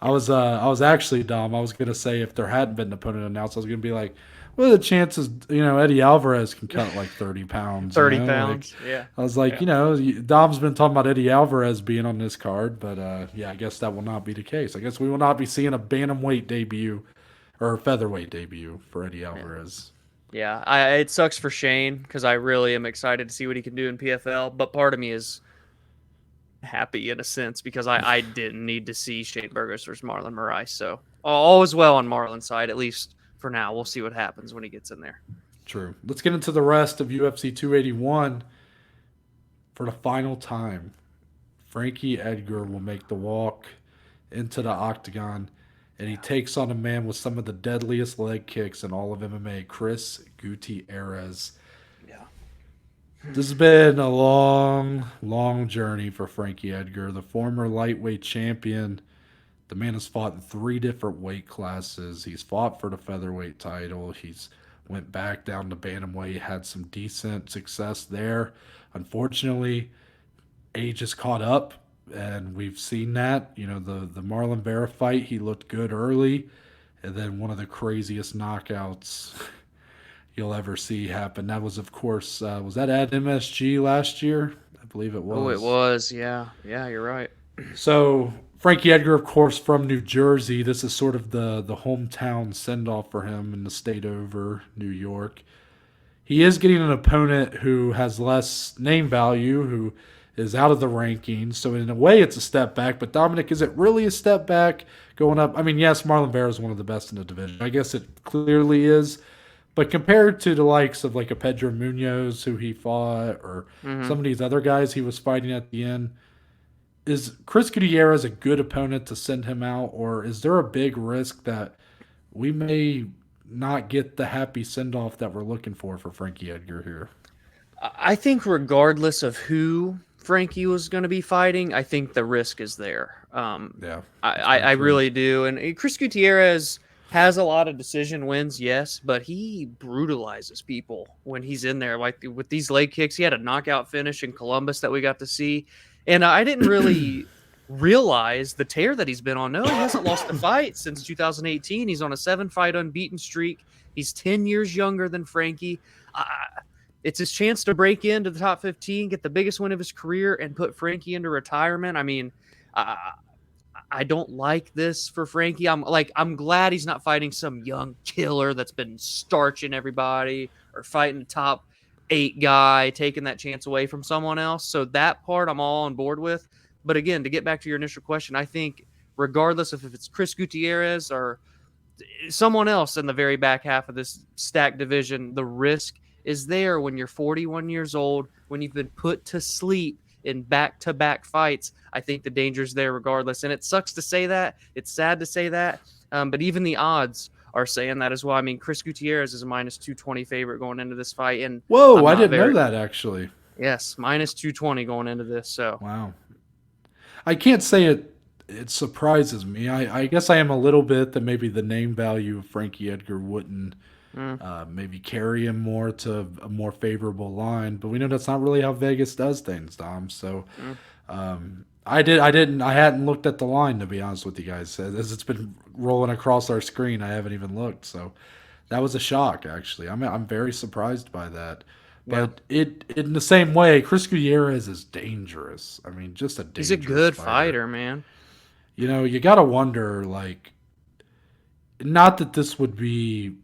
I was actually dumb. I was going to say if there hadn't been an opponent announced, I was going to be like, what are the chances, Eddie Alvarez can cut like 30 pounds? 30 pounds, yeah. I was like, Dom's been talking about Eddie Alvarez being on this card, but I guess that will not be the case. I guess we will not be seeing a bantamweight debut or a featherweight debut for Eddie Alvarez. Yeah, it sucks for Shane because I really am excited to see what he can do in PFL, but part of me is happy in a sense because I didn't need to see Shane Burgos versus Marlon Moraes, so all is well on Marlon's side, at least for now. We'll see what happens when he gets in there. True. Let's get into the rest of UFC 281 for the final time. Frankie Edgar will make the walk into the octagon, and he takes on a man with some of the deadliest leg kicks in all of MMA, Chris Gutierrez. Yeah. This has been a long, long journey for Frankie Edgar, the former lightweight champion. The man has fought in 3 different weight classes. He's fought for the featherweight title. He's went back down to bantamweight, had some decent success there. Unfortunately, age has caught up, and we've seen that. The Marlon Vera fight, he looked good early, and then one of the craziest knockouts you'll ever see happen. That was, of course, was that at MSG last year? I believe it was. Oh, it was, yeah. Yeah, you're right. So Frankie Edgar, of course, from New Jersey. This is sort of the hometown send-off for him in the state over, New York. He is getting an opponent who has less name value, who is out of the rankings. So in a way, it's a step back. But Dominick, is it really a step back going up? I mean, yes, Marlon Vera is one of the best in the division. I guess it clearly is. But compared to the likes of like a Pedro Munoz, who he fought, or some of these other guys he was fighting at the end, is Chris Gutierrez a good opponent to send him out, or is there a big risk that we may not get the happy send-off that we're looking for Frankie Edgar here? I think regardless of who Frankie was going to be fighting, I think the risk is there. I really do. And Chris Gutierrez has a lot of decision wins, yes, but he brutalizes people when he's in there. Like with these leg kicks, he had a knockout finish in Columbus that we got to see. And I didn't really realize the tear that he's been on. No, he hasn't lost a fight since 2018. He's on a 7-fight unbeaten streak. He's 10 years younger than Frankie. It's his chance to break into the top 15, get the biggest win of his career, and put Frankie into retirement. I mean, I don't like this for Frankie. I'm glad he's not fighting some young killer that's been starching everybody or fighting the top 8 guy, taking that chance away from someone else. So that part I'm all on board with. But again, to get back to your initial question, I think regardless of if it's Chris Gutierrez or someone else in the very back half of this stacked division, the risk is there when you're 41 years old, when you've been put to sleep in back-to-back fights. I think the danger's there regardless. And it sucks to say that. It's sad to say that. But even the odds are saying that as well. I mean, Chris Gutierrez is a -220 favorite going into this fight. And whoa, I didn't know that, actually. Yes, minus 220 going into this. So Wow. I can't say it surprises me. I guess I am a little bit that maybe the name value of Frankie Edgar wouldn't maybe carry him more to a more favorable line, but we know that's not really how Vegas does things, Dom. So I hadn't looked at the line, to be honest with you guys. As it's been rolling across our screen, I haven't even looked. So that was a shock, actually. I'm very surprised by that. But it in the same way, Chris Gutierrez is dangerous. I mean, just a dangerous he's a good fighter, man. You know, you got to wonder, like, not that this would be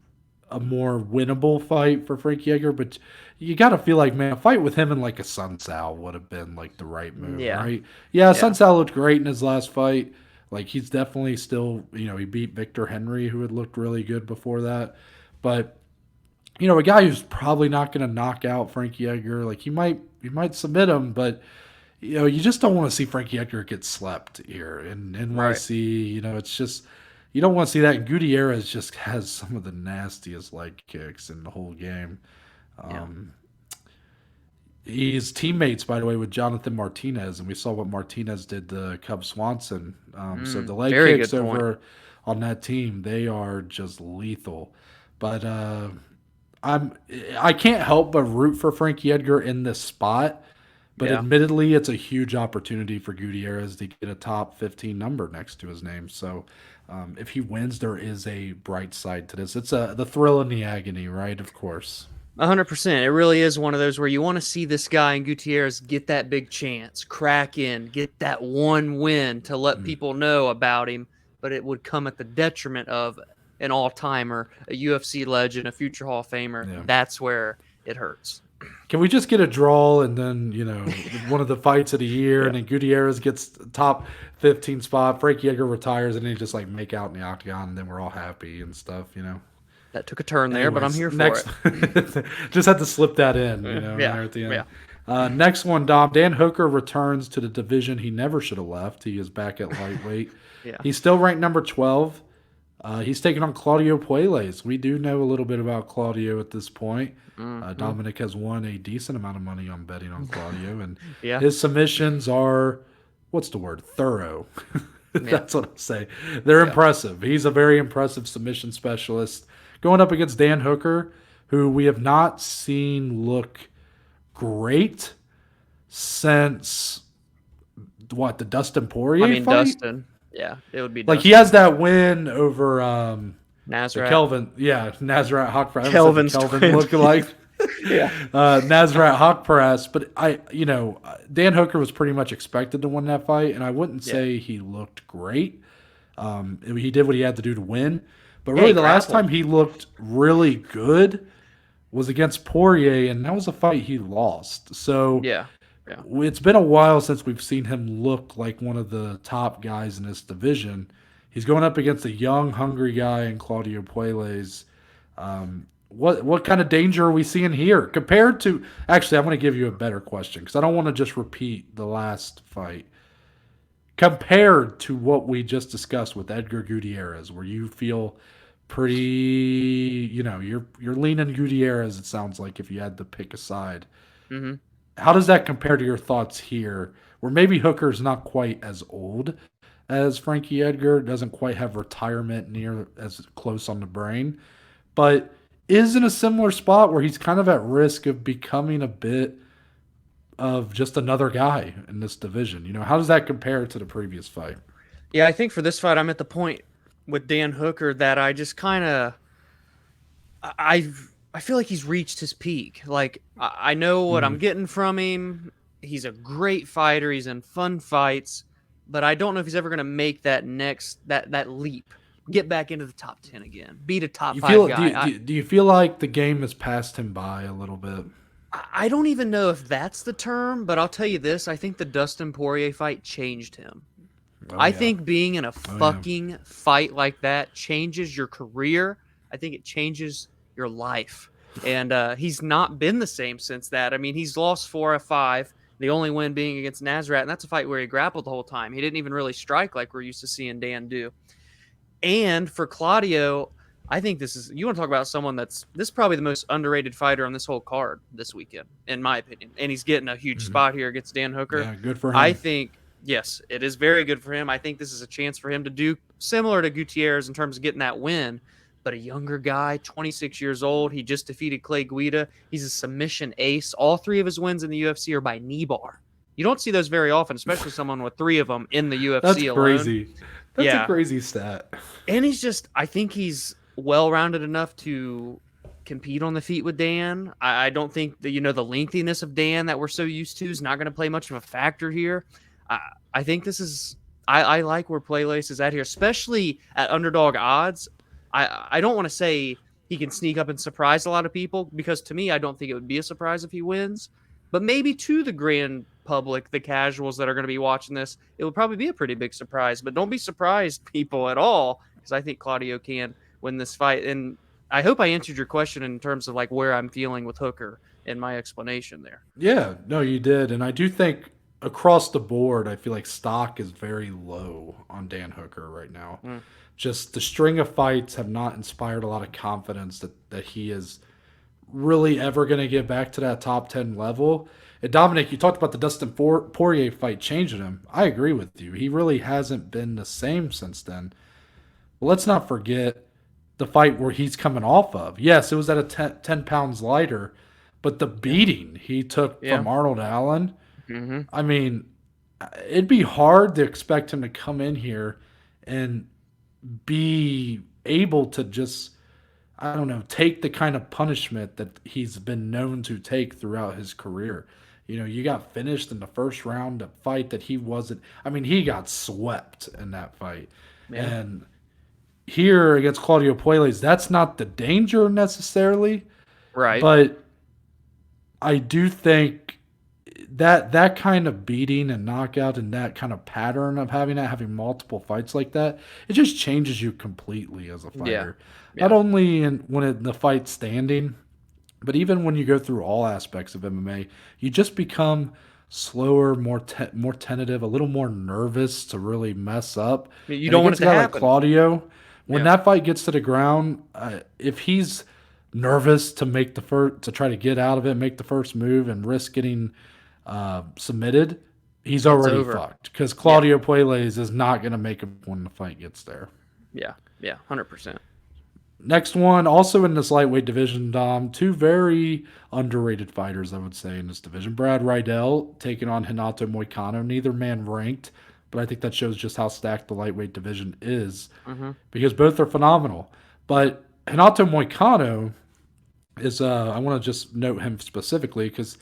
a more winnable fight for Frankie Edgar, but you got to feel like, man, a fight with him and like a Sun Sal would have been like the right move, right? Yeah, Sun Sal looked great in his last fight. Like, he's definitely still, you know, he beat Victor Henry, who had looked really good before that. But you know, a guy who's probably not going to knock out Frankie Edgar, like he might submit him, but you know, you just don't want to see Frankie Edgar get slept here in NYC. You know, it's just you don't want to see that. And Gutierrez just has some of the nastiest leg kicks in the whole game. He's teammates, by the way, with Jonathan Martinez, and we saw what Martinez did to Cub Swanson. So the leg kicks over on that team, they are just lethal. But I can't help but root for Frankie Edgar in this spot, but admittedly, it's a huge opportunity for Gutierrez to get a top 15 number next to his name. So if he wins, there is a bright side to this. It's the thrill and the agony, right? Of course. 100%. It really is one of those where you want to see this guy and Gutierrez get that big chance, crack in, get that one win to let people know about him, but it would come at the detriment of an all-timer, a UFC legend, a future Hall of Famer. Yeah. That's where it hurts. Can we just get a draw and then, you know, one of the fights of the year and then Gutierrez gets top 15 spot, Frankie Edgar retires, and then he just like make out in the octagon, and then we're all happy and stuff, you know? That took a turn there, but I'm here for it. Just had to slip that in, you know, there at the end. Next one, Dom. Dan Hooker returns to the division he never should have left. He is back at lightweight. He's still ranked number 12. He's taking on Claudio Puelles. We do know a little bit about Claudio at this point. Dominick has won a decent amount of money on betting on Claudio, and his submissions are, what's the word, thorough. That's what I'll say. They're impressive. He's a very impressive submission specialist. Going up against Dan Hooker, who we have not seen look great since, what, the Dustin Poirier fight? Dustin. Yeah, it would be like Dustin. He has that win over Nazrat. Kelvin. Yeah, Nazrat Hawkpress. Kelvin looking like. Nazrat Hawkpress. But Dan Hooker was pretty much expected to win that fight, and I wouldn't say he looked great. He did what he had to do to win. But really, the last time he looked really good was against Poirier, and that was a fight he lost. So it's been a while since we've seen him look like one of the top guys in this division. He's going up against a young, hungry guy in Claudio Puelles. What kind of danger are we seeing here compared to? Actually, I'm going to give you a better question because I don't want to just repeat the last fight. Compared to what we just discussed with Edgar Gutierrez, where you feel pretty, you're leaning Gutierrez, it sounds like, if you had to pick a side. Mm-hmm. How does that compare to your thoughts here, where maybe Hooker's not quite as old as Frankie Edgar, doesn't quite have retirement near as close on the brain, but is in a similar spot where he's kind of at risk of becoming a bit of just another guy in this division? How does that compare to the previous fight? Yeah, I think for this fight, I'm at the point with Dan Hooker that I just kind of, I feel like he's reached his peak. Like, I know what I'm getting from him. He's a great fighter. He's in fun fights, but I don't know if he's ever going to make that that leap, get back into the top 10 again, beat a top 5 guy. Do you feel like the game has passed him by a little bit? I don't even know if that's the term, but I'll tell you this. I think the Dustin Poirier fight changed him. I think being in a fucking fight like that changes your career. I think it changes your life. And he's not been the same since that. I mean, he's lost 4 of 5, the only win being against Nazrat, and that's a fight where he grappled the whole time. He didn't even really strike like we're used to seeing Dan do. And for Claudio, I think this is, you want to talk about someone this is probably the most underrated fighter on this whole card this weekend, in my opinion. And he's getting a huge spot here against Dan Hooker. Yeah, good for him. I think, yes, it is very good for him. I think this is a chance for him to do similar to Gutierrez in terms of getting that win, but a younger guy, 26 years old. He just defeated Clay Guida. He's a submission ace. All 3 of his wins in the UFC are by knee bar. You don't see those very often, especially someone with 3 of them in the UFC That's alone. crazy. That's a crazy stat. And I think he's well-rounded enough to compete on the feet with Dan. I don't think that, the lengthiness of Dan that we're so used to is not going to play much of a factor here. I think this is, I like where Puelles is at here, especially at underdog odds. I don't want to say he can sneak up and surprise a lot of people, because to me, I don't think it would be a surprise if he wins. But maybe to the grand public, the casuals that are going to be watching this, it would probably be a pretty big surprise. But don't be surprised, people, at all, because I think Claudio can win this fight. And I hope I answered your question in terms of like where I'm feeling with Hooker in my explanation there. Yeah, no, you did. And I do think across the board, I feel like stock is very low on Dan Hooker right now. Just the string of fights have not inspired a lot of confidence that he is really ever going to get back to that top 10 level. And Dominick, you talked about the Dustin Poirier fight changing him. I agree with you. He really hasn't been the same since then. But let's not forget the fight where he's coming off of. Yes, it was at a 10 pounds lighter, but the beating he took from Arnold Allen, I mean, it'd be hard to expect him to come in here and be able to just, I don't know, take the kind of punishment that he's been known to take throughout his career. You got finished in the first round, a fight that he wasn't. I mean, he got swept in that fight. Yeah. And here against Claudio Puelles, that's not the danger necessarily. Right. But I do think that kind of beating and knockout and that kind of pattern of having multiple fights like that, it just changes you completely as a fighter. Yeah. Not only when the fight's standing, but even when you go through all aspects of MMA, you just become slower, more tentative, a little more nervous to really mess up. You don't want it to happen. Like Claudio, when that fight gets to the ground, if he's nervous to make to try to get out of it, make the first move, and risk getting submitted, he's already fucked, because Claudio Puelles is not going to make him when the fight gets there. Yeah, 100%. Next one, also in this lightweight division, Dom, 2 very underrated fighters, I would say, in this division. Brad Riddell taking on Renato Moicano. Neither man ranked, but I think that shows just how stacked the lightweight division is, because both are phenomenal. But Renato Moicano is, I want to just note him specifically because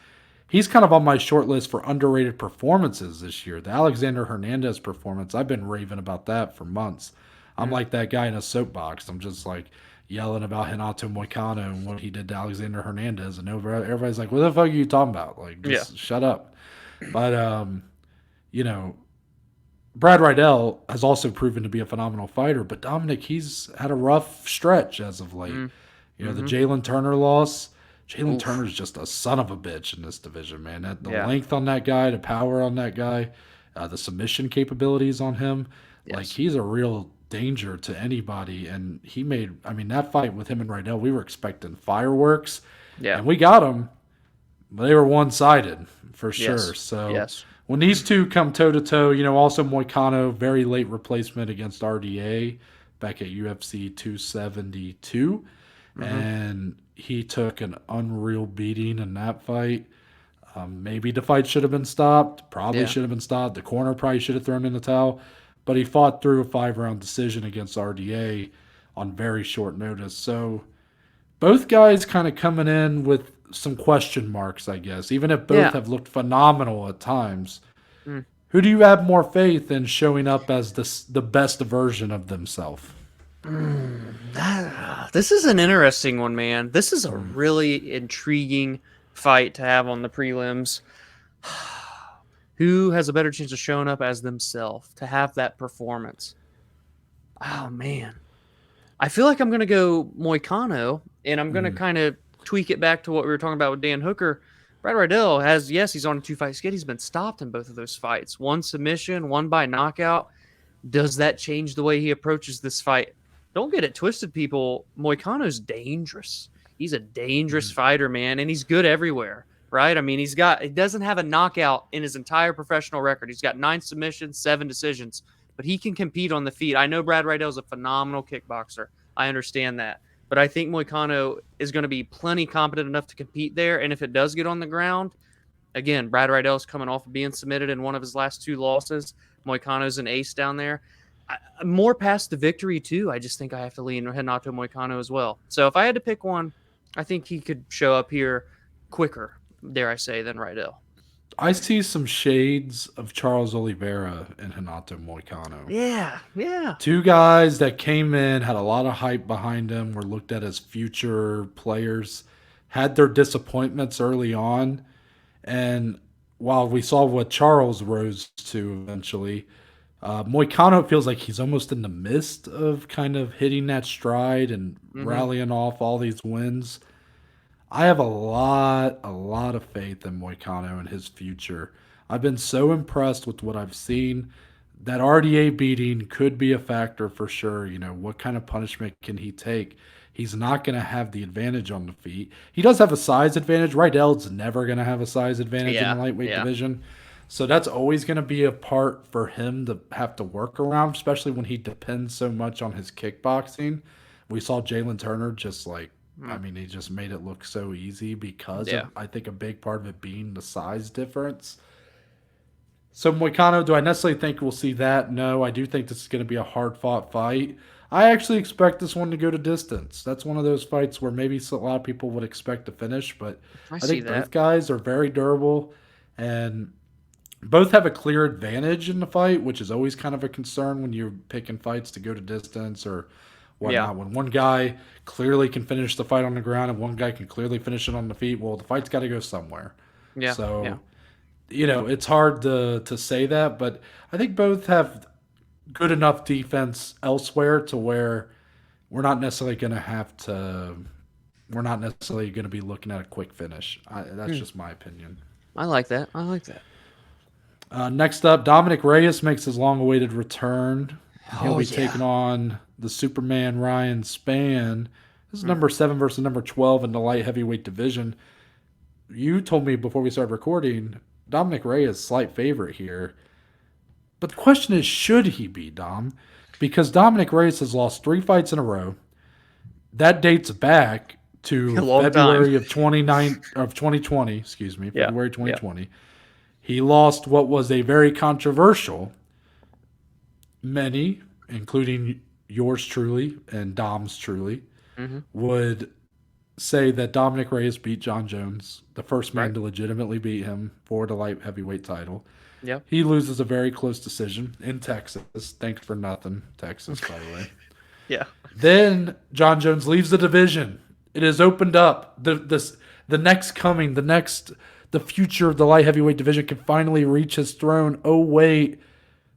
he's kind of on my short list for underrated performances this year. The Alexander Hernandez performance, I've been raving about that for months. I'm like that guy in a soapbox. I'm just like yelling about Renato Moicano and what he did to Alexander Hernandez, and everybody's like, what the fuck are you talking about? Like, just shut up. But, Brad Riddell has also proven to be a phenomenal fighter, but Dominick, he's had a rough stretch as of late. The Jalen Turner loss. Jalen Turner's just a son of a bitch in this division, man. The length on that guy, the power on that guy, the submission capabilities on him. Yes. Like, he's a real danger to anybody. And he made, that fight with him and Riddell, we were expecting fireworks. Yeah. And we got them, but they were one-sided for sure. So when these two come toe-to-toe, also Moicano, very late replacement against RDA back at UFC 272. And he took an unreal beating in that fight. Maybe the fight should have been stopped. Probably should have been stopped. The corner probably should have thrown in the towel. But he fought through a 5-round decision against RDA on very short notice. So both guys kind of coming in with some question marks, I guess, even if both have looked phenomenal at times. Who do you have more faith in showing up as the best version of themselves? This is an interesting one, man. This is a really intriguing fight to have on the prelims. Who has a better chance of showing up as themselves, to have that performance? Oh, man. I feel like I'm going to go Moicano, and I'm going to kind of tweak it back to what we were talking about with Dan Hooker. Brad Riddell he's on a 2-fight skid. He's been stopped in both of those fights. One submission, one by knockout. Does that change the way he approaches this fight? don't get it twisted, people. Moicano's dangerous. He's a dangerous fighter, man, and he's good everywhere, right? I mean, he doesn't have a knockout in his entire professional record. He's got 9 submissions, 7 decisions, but he can compete on the feet. I know Brad Riddell's a phenomenal kickboxer. I understand that. But I think Moicano is going to be plenty competent enough to compete there, and if it does get on the ground, again, Brad Riddell's coming off of being submitted in one of his last 2 losses. Moicano's an ace down there. More past the victory, too. I just think I have to lean Renato Moicano as well. So if I had to pick one, I think he could show up here quicker, dare I say, than Riddell. I see some shades of Charles Oliveira and Renato Moicano. Yeah. 2 guys that came in, had a lot of hype behind them, were looked at as future players, had their disappointments early on. And while we saw what Charles rose to eventually, Moicano feels like he's almost in the midst of kind of hitting that stride and rallying off all these wins. I have a lot of faith in Moicano and his future. I've been so impressed with what I've seen. That RDA beating could be a factor for sure. You know, what kind of punishment can he take? He's not going to have the advantage on the feet. He does have a size advantage. Riddell's never going to have a size advantage in the lightweight division. So that's always going to be a part for him to have to work around, especially when he depends so much on his kickboxing. We saw Jalen Turner just like, I mean, he just made it look so easy because of, I think, a big part of it being the size difference. So Moicano, do I necessarily think we'll see that? No, I do think this is going to be a hard-fought fight. I actually expect this one to go to distance. That's one of those fights where maybe a lot of people would expect to finish, but I think both guys are very durable and both have a clear advantage in the fight, which is always kind of a concern when you're picking fights to go to distance or whatnot. When one guy clearly can finish the fight on the ground and one guy can clearly finish it on the feet, well, the fight's got to go somewhere. You know, it's hard to say that, but I think both have good enough defense elsewhere to where we're not necessarily going to be looking at a quick finish. That's just my opinion. I like that. Next up, Dominick Reyes makes his long-awaited return. He'll be taking on the Superman Ryan Spann. This is number 7 versus number 12 in the light heavyweight division. You told me before we started recording, Dominick Reyes slight favorite here. But the question is, should he be, Dom? Because Dominick Reyes has lost 3 fights in a row. That dates back to February of 2020. February 2020. Yeah. He lost what was a very controversial. Many, including yours truly and Dom's truly, would say that Dominick Reyes beat John Jones, the first man to legitimately beat him for the light heavyweight title. Yeah. He loses a very close decision in Texas. Thanks for nothing, Texas, by the way. Yeah. Then John Jones leaves the division. It has opened up. The future of the light heavyweight division can finally reach his throne. Oh, wait.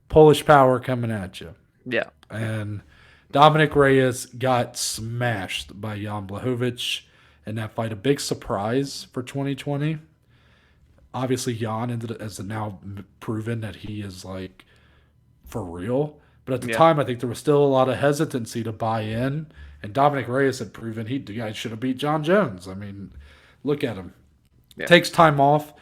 Polish power coming at you. Yeah. And Dominick Reyes got smashed by Jan Blachowicz in that fight. A big surprise for 2020. Obviously, Jan has now proven that he is like for real. But at the time, I think there was still a lot of hesitancy to buy in. And Dominick Reyes had proven the guy should have beat John Jones. I mean, look at him. Yeah. Takes time off.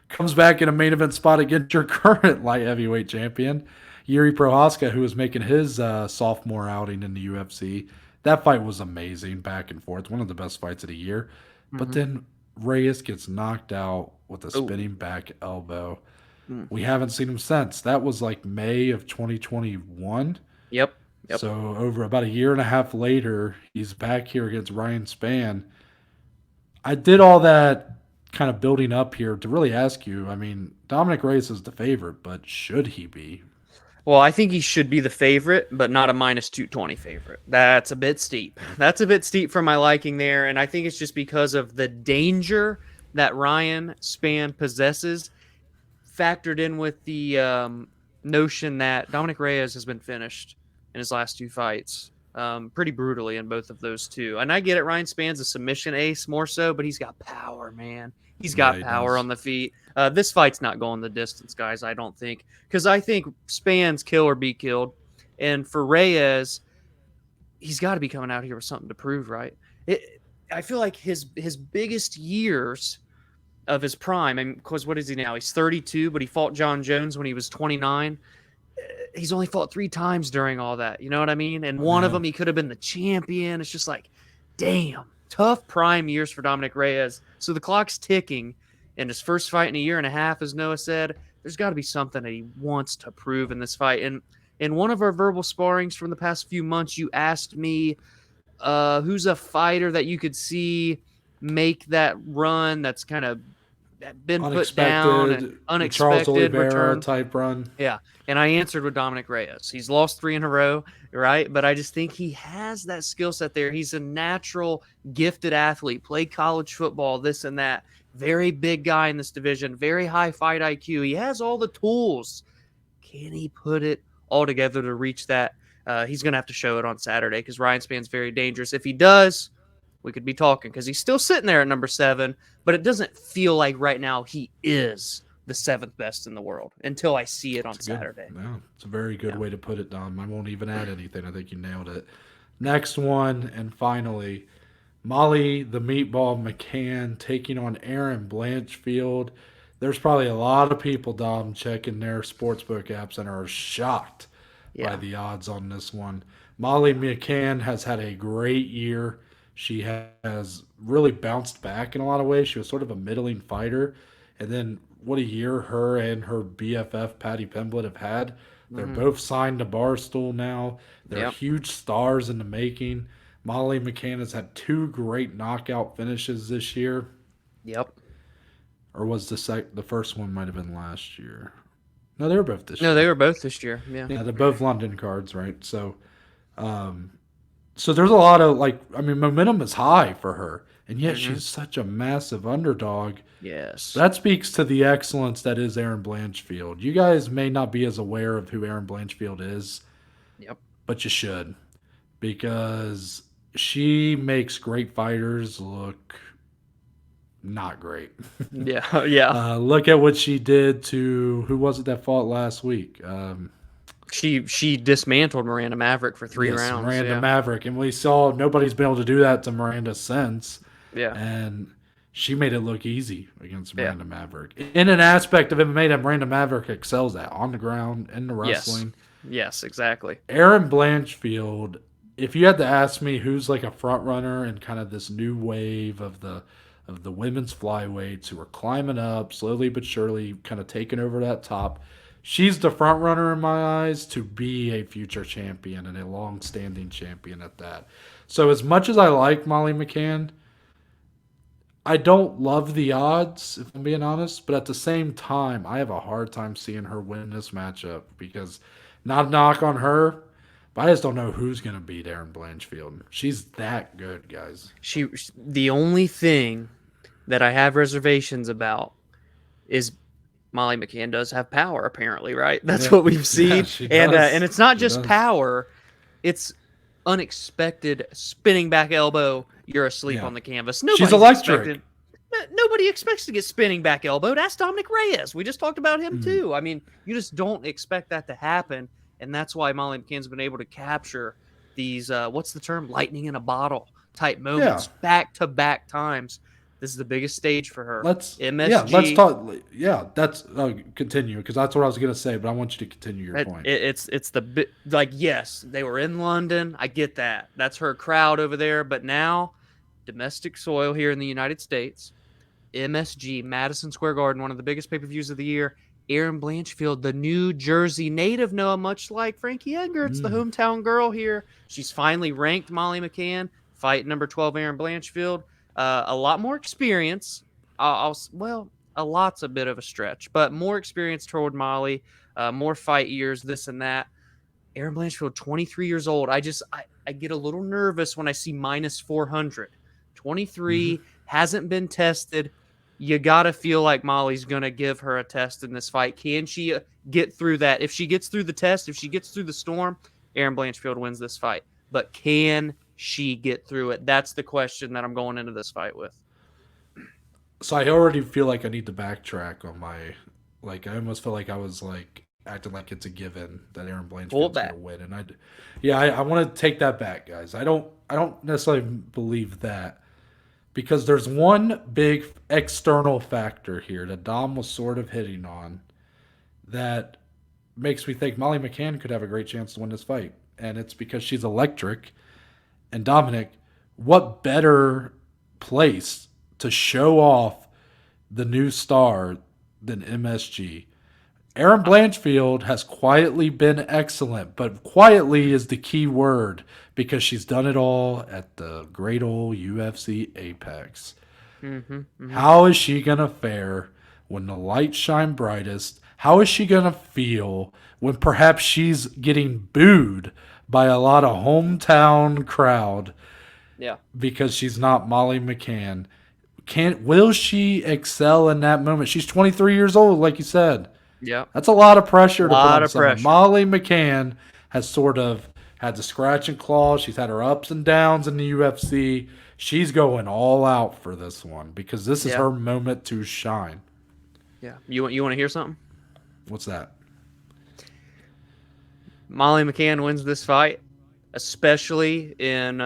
Comes back in a main event spot against your current light heavyweight champion, Yuri Prochazka, who was making his sophomore outing in the UFC. That fight was amazing, back and forth. One of the best fights of the year. But then Reyes gets knocked out with a spinning back elbow. We haven't seen him since. That was like May of 2021. Yep. So over about a year and a half later, he's back here against Ryan Spann. I did all that kind of building up here to really ask you, I mean, Dominick Reyes is the favorite, but should he be? Well, I think he should be the favorite, but not a minus 220 favorite. That's a bit steep. That's a bit steep for my liking there, and I think it's just because of the danger that Ryan Spann possesses, factored in with the notion that Dominick Reyes has been finished in his last 2 fights pretty brutally in both of those 2. And I get it, Ryan Spann's a submission ace more so, but he's got power, man. He's got power on the feet. This fight's not going the distance, guys, I don't think. Because I think Spann's kill or be killed. And for Reyes, he's got to be coming out here with something to prove, right? I feel like his biggest years of his prime, and because what is he now? He's 32, but he fought John Jones when he was 29. He's only fought 3 times during all that. You know what I mean? And one of them, he could have been the champion. It's just like, damn, tough prime years for Dominick Reyes. So the clock's ticking, and his first fight in a year and a half, as Noah said, there's got to be something that he wants to prove in this fight. And in one of our verbal sparrings from the past few months, you asked me who's a fighter that you could see make that run that's kind of been put down and unexpected Charles Oliveira return type run. Yeah, and I answered with Dominick Reyes. He's lost 3 in a row, right? But I just think he has that skill set there. He's a natural, gifted athlete, played college football, this and that. Very big guy in this division, very high fight IQ. He has all the tools. Can he put it all together to reach that? He's going to have to show it on Saturday because Ryan Spann's very dangerous. If he does, we could be talking because he's still sitting there at number 7, but it doesn't feel like right now he is the 7th best in the world until I see it on Saturday. Yeah, it's a very good way to put it, Dom. I won't even add anything. I think you nailed it. Next one, and finally, Molly the Meatball McCann taking on Erin Blanchfield. There's probably a lot of people, Dom, checking their sportsbook apps and are shocked by the odds on this one. Molly McCann has had a great year. She has really bounced back in a lot of ways. She was sort of a middling fighter. And then what a year her and her BFF, Patty Pimblett, have had. They're both signed to Barstool now. They're huge stars in the making. Molly McCann has had 2 great knockout finishes this year. Yep. Or was the first one might have been last year? No, they were both this year. No, they were both this year. Yeah, they're both London cards, right? So, so there's a lot of momentum is high for her, and yet she's such a massive underdog. Yes, that speaks to the excellence that is Erin Blanchfield. You guys may not be as aware of who Erin Blanchfield is, but you should, because she makes great fighters look not great. Yeah. Look at what she did to who was it that fought last week? She dismantled Miranda Maverick for 3 rounds. Miranda Maverick, and we saw nobody's been able to do that to Miranda since. Yeah, and she made it look easy against Miranda Maverick in an aspect of MMA that Miranda Maverick excels at on the ground in the wrestling. Yes, exactly. Erin Blanchfield. If you had to ask me who's like a front runner in kind of this new wave of the women's flyweights who are climbing up slowly but surely, kind of taking over that top, she's the front runner in my eyes to be a future champion and a long-standing champion at that. So as much as I like Molly McCann, I don't love the odds, if I'm being honest, but at the same time, I have a hard time seeing her win this matchup because, not a knock on her, but I just don't know who's going to beat Erin Blanchfield. She's that good, guys. The only thing that I have reservations about is Molly McCann does have power, apparently, right? That's what we've seen. And it's not just power, it's unexpected spinning back elbow. You're asleep on the canvas. She's electric. Nobody expects to get spinning back elbowed. That's Dominick Reyes. We just talked about him too. I mean, you just don't expect that to happen, and that's why Molly McCann's been able to capture these what's the term? Lightning in a bottle type moments back to back times. This is the biggest stage for her. Let's talk. Yeah, that's continue because that's what I was gonna say. But I want you to continue your point. It's the yes, they were in London. I get that. That's her crowd over there. But now, domestic soil here in the United States, MSG, Madison Square Garden, one of the biggest pay-per-views of the year. Erin Blanchfield, the New Jersey native, Noah, much like Frankie Edgar. It's the hometown girl here. She's finally ranked Molly McCann. Fight number 12, Erin Blanchfield. A lot more experience. A lot's a bit of a stretch, but more experience toward Molly, more fight years, this and that. Erin Blanchfield, 23 years old. I get a little nervous when I see minus 400. 23, hasn't been tested. You got to feel like Molly's going to give her a test in this fight. Can she get through that? If she gets through the test, if she gets through the storm, Erin Blanchfield wins this fight. But can she get through it? That's the question that I'm going into this fight with. So I already feel like I need to backtrack on my, I almost feel like I was acting like it's a given that Erin Pull it Blanchfield's back. going to win. And I want to take that back, guys. I don't necessarily believe that because there's one big external factor here that Dom was sort of hitting on that makes me think Molly McCann could have a great chance to win this fight, and it's because she's electric. And Dominick, what better place to show off the new star than MSG? Erin Blanchfield has quietly been excellent, but quietly is the key word because she's done it all at the great old UFC Apex. How is she going to fare when the lights shine brightest? How is she going to feel when perhaps she's getting booed by a lot of hometown crowd Yeah. because she's not Molly McCann? Will she excel in that moment? She's 23 years old, like you said. Yeah. That's a lot of pressure to put Lot on of someone. pressure. Molly McCann has sort of had the scratch and claw. She's had her ups and downs in the UFC. She's going all out for this one because this is Yeah. her moment to shine. Yeah. You want to hear something? What's that? Molly McCann wins this fight, especially in.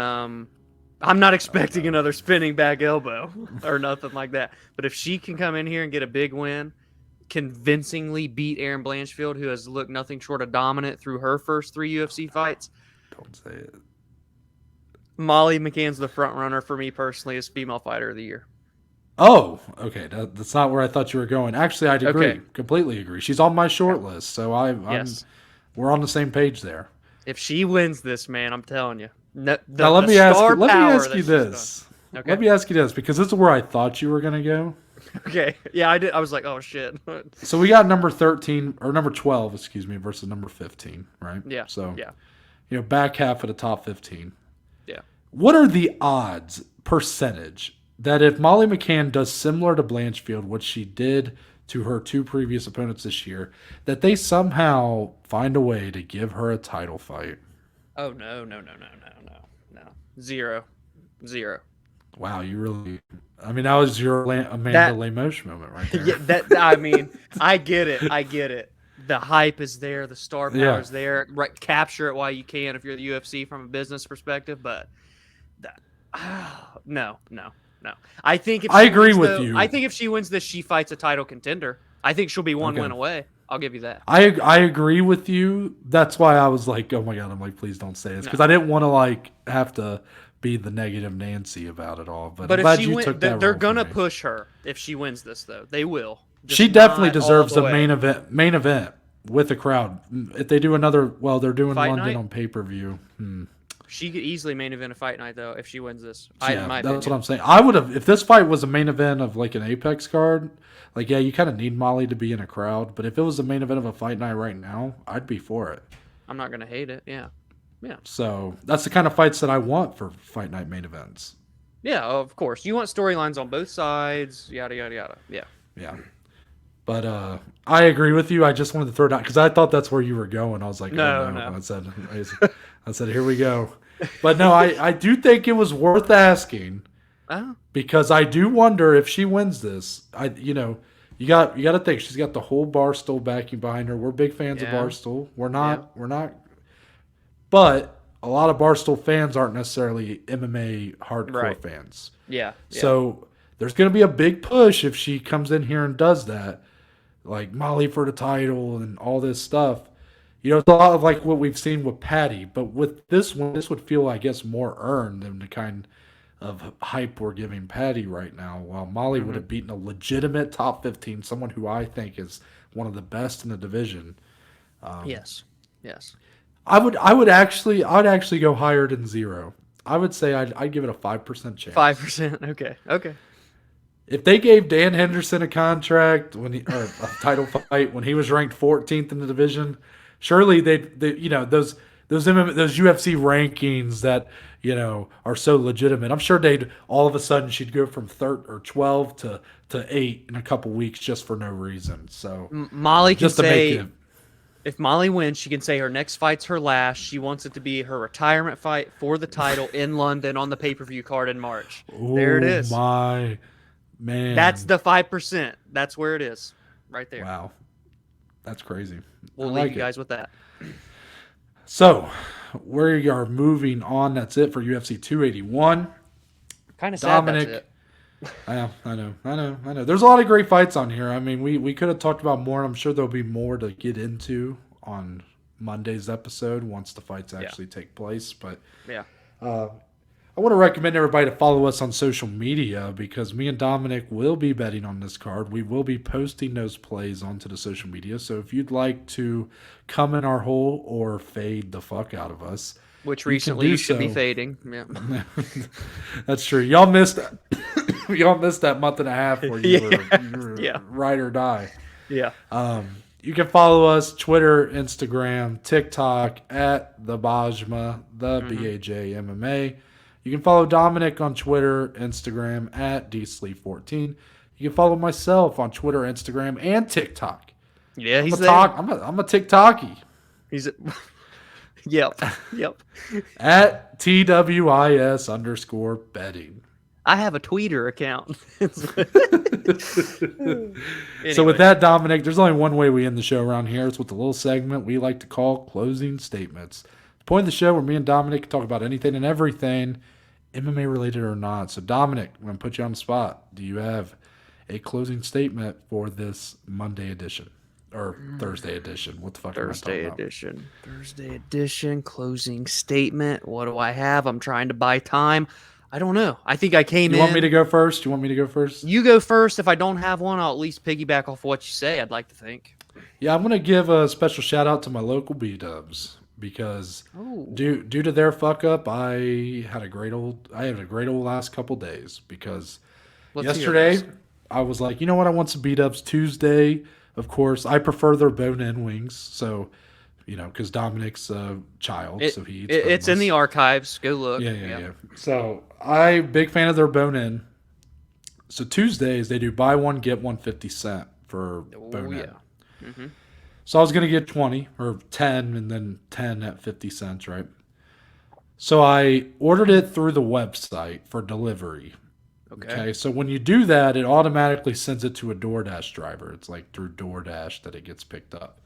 I'm not expecting another spinning back elbow or nothing like that. But if she can come in here and get a big win, convincingly beat Erin Blanchfield, who has looked nothing short of dominant through her first 3 UFC fights, Don't say it. Molly McCann's the front runner for me personally as female fighter of the year. Oh, okay. That's not where I thought you were going. Actually, I'd agree. Okay. Completely agree. She's on my short list, so Yes. we're on the same page there. If she wins this, man, I'm telling you. Now let me ask you this. Okay. Let me ask you this because this is where I thought you were going to go. Okay. Yeah, I did. I was like, oh shit. So we got number 13 or number 12, excuse me, versus number 15, right? Yeah. So Yeah. back half of the top 15. Yeah. What are the odds percentage that if Molly McCann does similar to Blanchfield, what she did to her 2 previous opponents this year, that they somehow find a way to give her a title fight? Oh no. Zero. Wow, you really. I mean, that was your Amanda Lemos moment right there. Yeah, I mean, I get it. The hype is there, the star power is there. Right, capture it while you can if you're the UFC from a business perspective. But no. I think if I she agree wins, with though, you. I think if she wins this, she fights a title contender. I think she'll be one win away. I'll give you that. I agree with you. That's why I was like, oh my God, I'm like, please don't say this. Because I didn't want to have to be the negative Nancy about it all. But I'm if glad she you wins, took that they're role for gonna me. push her if she wins this, though. They will. Just She definitely not deserves all the the way. main event with a crowd. If they do another, they're doing Fight London night? on pay-per-view. She could easily main event a fight night though if she wins this. Yeah, in my that's opinion. what I'm saying. I would have, if this fight was a main event of like an Apex card, like, yeah, you kind of need Molly to be in a crowd. But if it was the main event of a fight night right now, I'd be for it. I'm not gonna hate it. Yeah. So that's the kind of fights that I want for fight night main events. Yeah, of course. You want storylines on both sides, yada yada yada. Yeah. Yeah. But I agree with you. I just wanted to throw it out because I thought that's where you were going. I was like, No. oh, no. I said, here we go. But no, I do think it was worth asking Oh. because I do wonder if she wins this. You got to think she's got the whole Barstool backing behind her. We're big fans of Yeah. Barstool. We're not. But a lot of Barstool fans aren't necessarily MMA hardcore Right. fans. Yeah. So there's going to be a big push if she comes in here and does that, like Molly for the title and all this stuff. It's a lot of like what we've seen with Patty, but with this one, this would feel, I guess, more earned than the kind of hype we're giving Patty right now. While Molly would have beaten a legitimate top 15, someone who I think is one of the best in the division. Yes. I would actually go higher than 0. I would say I'd give it a 5% chance. 5%. Okay. If they gave Dan Henderson a contract or a title fight when he was ranked 14th in the division, surely they those UFC rankings that are so legitimate. I'm sure all of a sudden she'd go from 3rd or 12 to 8 in a couple weeks just for no reason. So Molly can just to say make it. if Molly wins, she can say her next fight's her last. She wants it to be her retirement fight for the title in London on the pay-per-view card in March. There it is. My man. That's the 5%. That's where it is. Right there. Wow. That's crazy. We'll I leave like you it. guys with that. So, we are moving on. That's it for UFC 281. Kind of sad Dominick. that's it. I know. There's a lot of great fights on here. I mean, we could have talked about more, and I'm sure there'll be more to get into on Monday's episode once the fights actually take place. But Yeah. I want to recommend everybody to follow us on social media because me and Dominick will be betting on this card. We will be posting those plays onto the social media. So if you'd like to come in our hole or fade the fuck out of us, Which you recently can do you should be so. fading. Yeah. That's true. Y'all missed that month and a half where you were Yeah. ride or die. Yeah. You can follow us Twitter, Instagram, TikTok at the Bajma, the BAJ MMA. You can follow Dominick on Twitter, Instagram at DSleep14. You can follow myself on Twitter, Instagram, and TikTok. Yeah, he's I'm there. a TikTokie He's Yep. at TWIS_betting. I have a Twitter account. So with that, Dominick, there's only one way we end the show around here. It's with a little segment we like to call closing statements. The point of the show where me and Dominick talk about anything and everything, MMA related or not. So Dominick, I'm going to put you on the spot. Do you have a closing statement for this Monday edition? Or Thursday edition? What the fuck Thursday am I talking edition. Thursday edition. Closing statement. What do I have? I'm trying to buy time. I don't know. I think I came about? in. You want me to go first? You go first. If I don't have one, I'll at least piggyback off what you say. I'd like to think. Yeah, I'm going to give a special shout out to my local B-dubs because due to their fuck up, I had a great old last couple days because yesterday I was like, you know what, I want some B-dubs. Tuesday, of course, I prefer their bone-in wings, so because Dominick's a child, so he eats it's in boneless. the archives. Go look. Yeah. So I big fan of their bone-in. So Tuesdays they do buy one get one 50-cent for bone-in. Yeah. So I was going to get 20 or 10 and then 10 at 50 cents, right? So I ordered it through the website for delivery. Okay. So when you do that, it automatically sends it to a DoorDash driver. It's like through DoorDash that it gets picked up.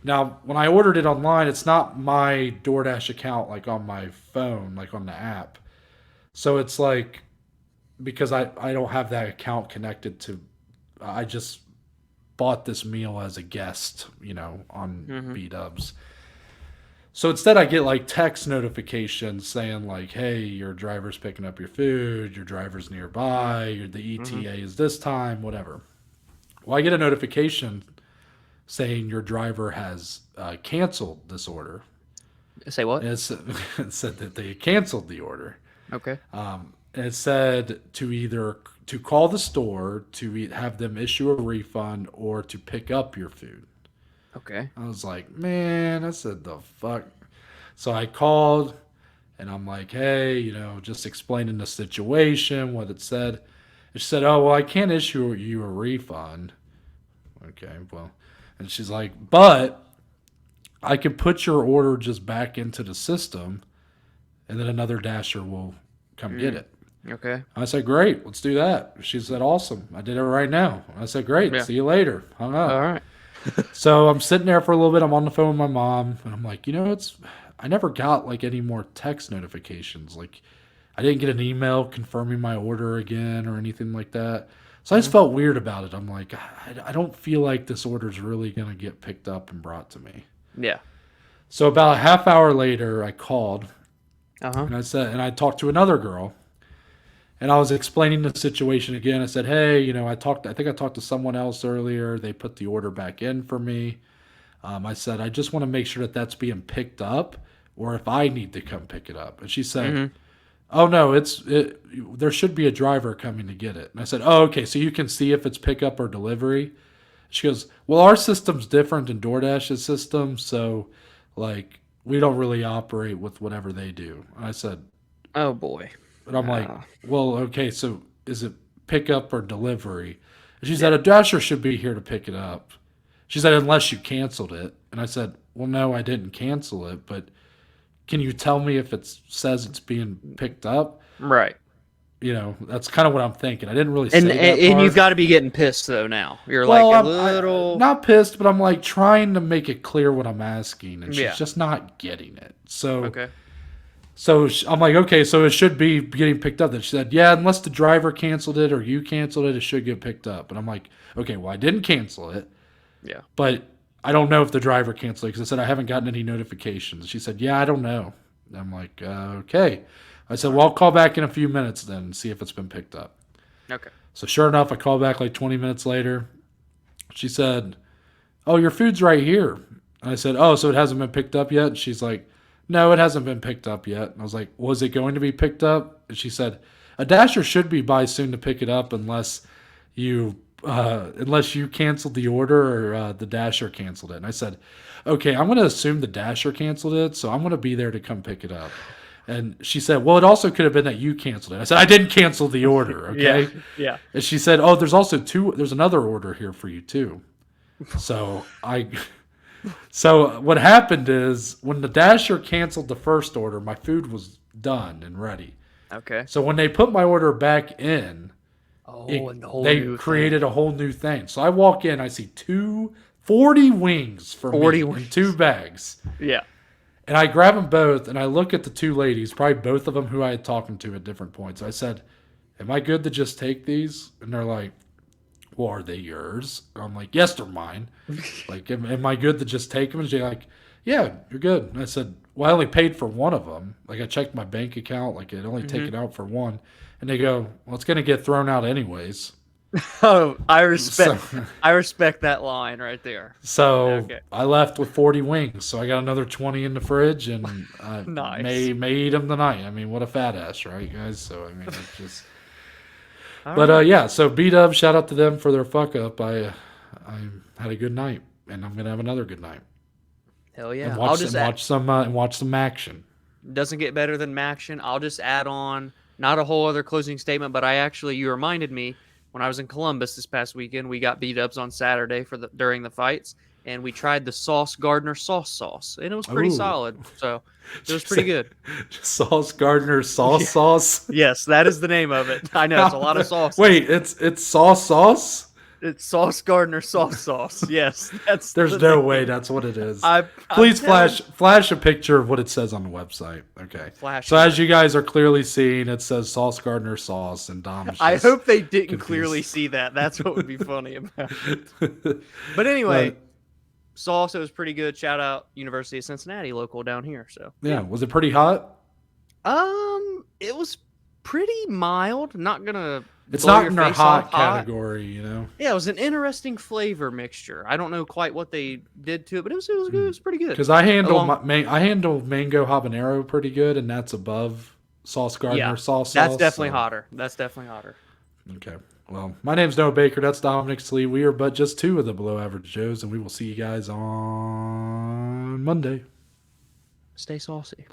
Now, when I ordered it online, it's not my DoorDash account like on my phone, like on the app. So it's like, because I don't have that account connected to, I just bought this meal as a guest, on B-dubs. So instead I get like text notifications saying like, hey, your driver's picking up your food, your driver's nearby, the ETA is this time, whatever. Well, I get a notification saying your driver has canceled this order. Say what? And it said that they canceled the order. Okay. And it said to call the store to have them issue a refund or to pick up your food. Okay. I was like, man, I said the fuck. So I called and I'm like, hey, just explaining the situation, what it said. It said, oh, well, I can't issue you a refund. Okay, well. And she's like, but I can put your order just back into the system and then another dasher will come get it. Okay. I said, great, let's do that. She said, awesome. I did it right now. I said, great, Yeah. see you later. Hung up. All right. So I'm sitting there for a little bit. I'm on the phone with my mom, and I'm like, I never got like any more text notifications. Like, I didn't get an email confirming my order again or anything like that. So I just felt weird about it. I'm like, I don't feel like this order's really gonna get picked up and brought to me. Yeah. So about a half hour later, I called, Uh-huh. and I talked to another girl. And I was explaining the situation again. I said, hey, I think I talked to someone else earlier. They put the order back in for me. I said, I just want to make sure that that's being picked up or if I need to come pick it up. And she said, oh, no, there should be a driver coming to get it. And I said, oh, okay, so you can see if it's pickup or delivery. She goes, well, our system's different than DoorDash's system. So, like, we don't really operate with whatever they do. And I said, Oh boy. and I'm like, well, okay, so is it pickup or delivery? And she said, a dasher should be here to pick it up. She said, unless you canceled it. And I said, well, no, I didn't cancel it, but can you tell me if it says it's being picked up? Right. that's kind of what I'm thinking. I didn't really say And that and part. you've got to be getting pissed though now. You're Well, like a I'm little. not pissed, but I'm like trying to make it clear what I'm asking, and she's Yeah. just not getting it. So, Okay. I'm like, okay, so it should be getting picked up. Then she said, yeah, unless the driver canceled it or you canceled it, it should get picked up. And I'm like, okay, well, I didn't cancel it, Yeah. but I don't know if the driver canceled it because I said I haven't gotten any notifications. She said, yeah, I don't know. And I'm like, okay. I said, well, I'll call back in a few minutes then and see if it's been picked up. Okay. So sure enough, I call back like 20 minutes later. She said, oh, your food's right here. And I said, oh, so it hasn't been picked up yet? And she's like, no, it hasn't been picked up yet. And I was like, was it going to be picked up? And she said, a dasher should be by soon to pick it up unless you canceled the order or the dasher canceled it. And I said, okay, I'm going to assume the dasher canceled it, so I'm going to be there to come pick it up. And she said, well, it also could have been that you canceled it. I said, I didn't cancel the order, okay? Yeah. And she said, oh, there's another order here for you too. So so what happened is when the dasher canceled the first order, my food was done and ready. Okay. So when they put my order back in, And the whole they new created a whole new thing. So I walk in, I see 40 wings for 40 me wings. in 2 bags. thing. Yeah. And I grab them both, and I look at the 2 ladies, probably both of them who I had talked to at different points. I said, am I good to just take these? And they're like, well, are they yours? I'm like, yes, they're mine. Like, am I good to just take them? And she's like, yeah, you're good. And I said, well, I only paid for one of them. Like, I checked my bank account. Like, it only taken out for one. And they go, well, it's going to get thrown out anyways. Oh, I respect that line right there. So Okay. I left with 40 wings. So I got another 20 in the fridge, and I Nice. may eat them tonight. I mean, what a fat ass, right, guys? So, I mean, it's just... All But right. yeah, so B-Dub, shout out to them for their fuck up. I had a good night, and I'm gonna have another good night. Hell yeah. And I'll watch, just watch some action. doesn't get better than Maction. I'll just add on, not a whole other closing statement, but you reminded me when I was in Columbus this past weekend, we got B-Dubs on Saturday during the fights, and we tried the Sauce Gardner sauce, and it was pretty Ooh. solid. So it was pretty good. Sauce Gardner sauce. Yes, that is the name of it. I know it's a lot of sauce. Wait, it's sauce. It's Sauce Gardner sauce. Yes, that's. There's no way that's what it is. Please I'm flash a picture of what it says on the website. Okay. Flash So it. as you guys are clearly seeing, it says Sauce Gardner sauce, and Dom's I just hope they didn't confused. clearly see that. That's what would be funny about it. But anyway, sauce, it was pretty good. Shout out University of Cincinnati, local down here. So Yeah, was it pretty hot? it was pretty mild. Not gonna. It's blow not your in our face hot off category, you know. Yeah, it was an interesting flavor mixture. I don't know quite what they did to it, but it was good. It was pretty good. Because I handle Along- I handle mango habanero pretty good, and that's above Sauce Gardner sauce. That's definitely so- hotter. That's definitely hotter. Okay. Well, my name's Noah Baker. That's Dominick Slee. We are but just 2 of the Below Average Joes, and we will see you guys on Monday. Stay saucy.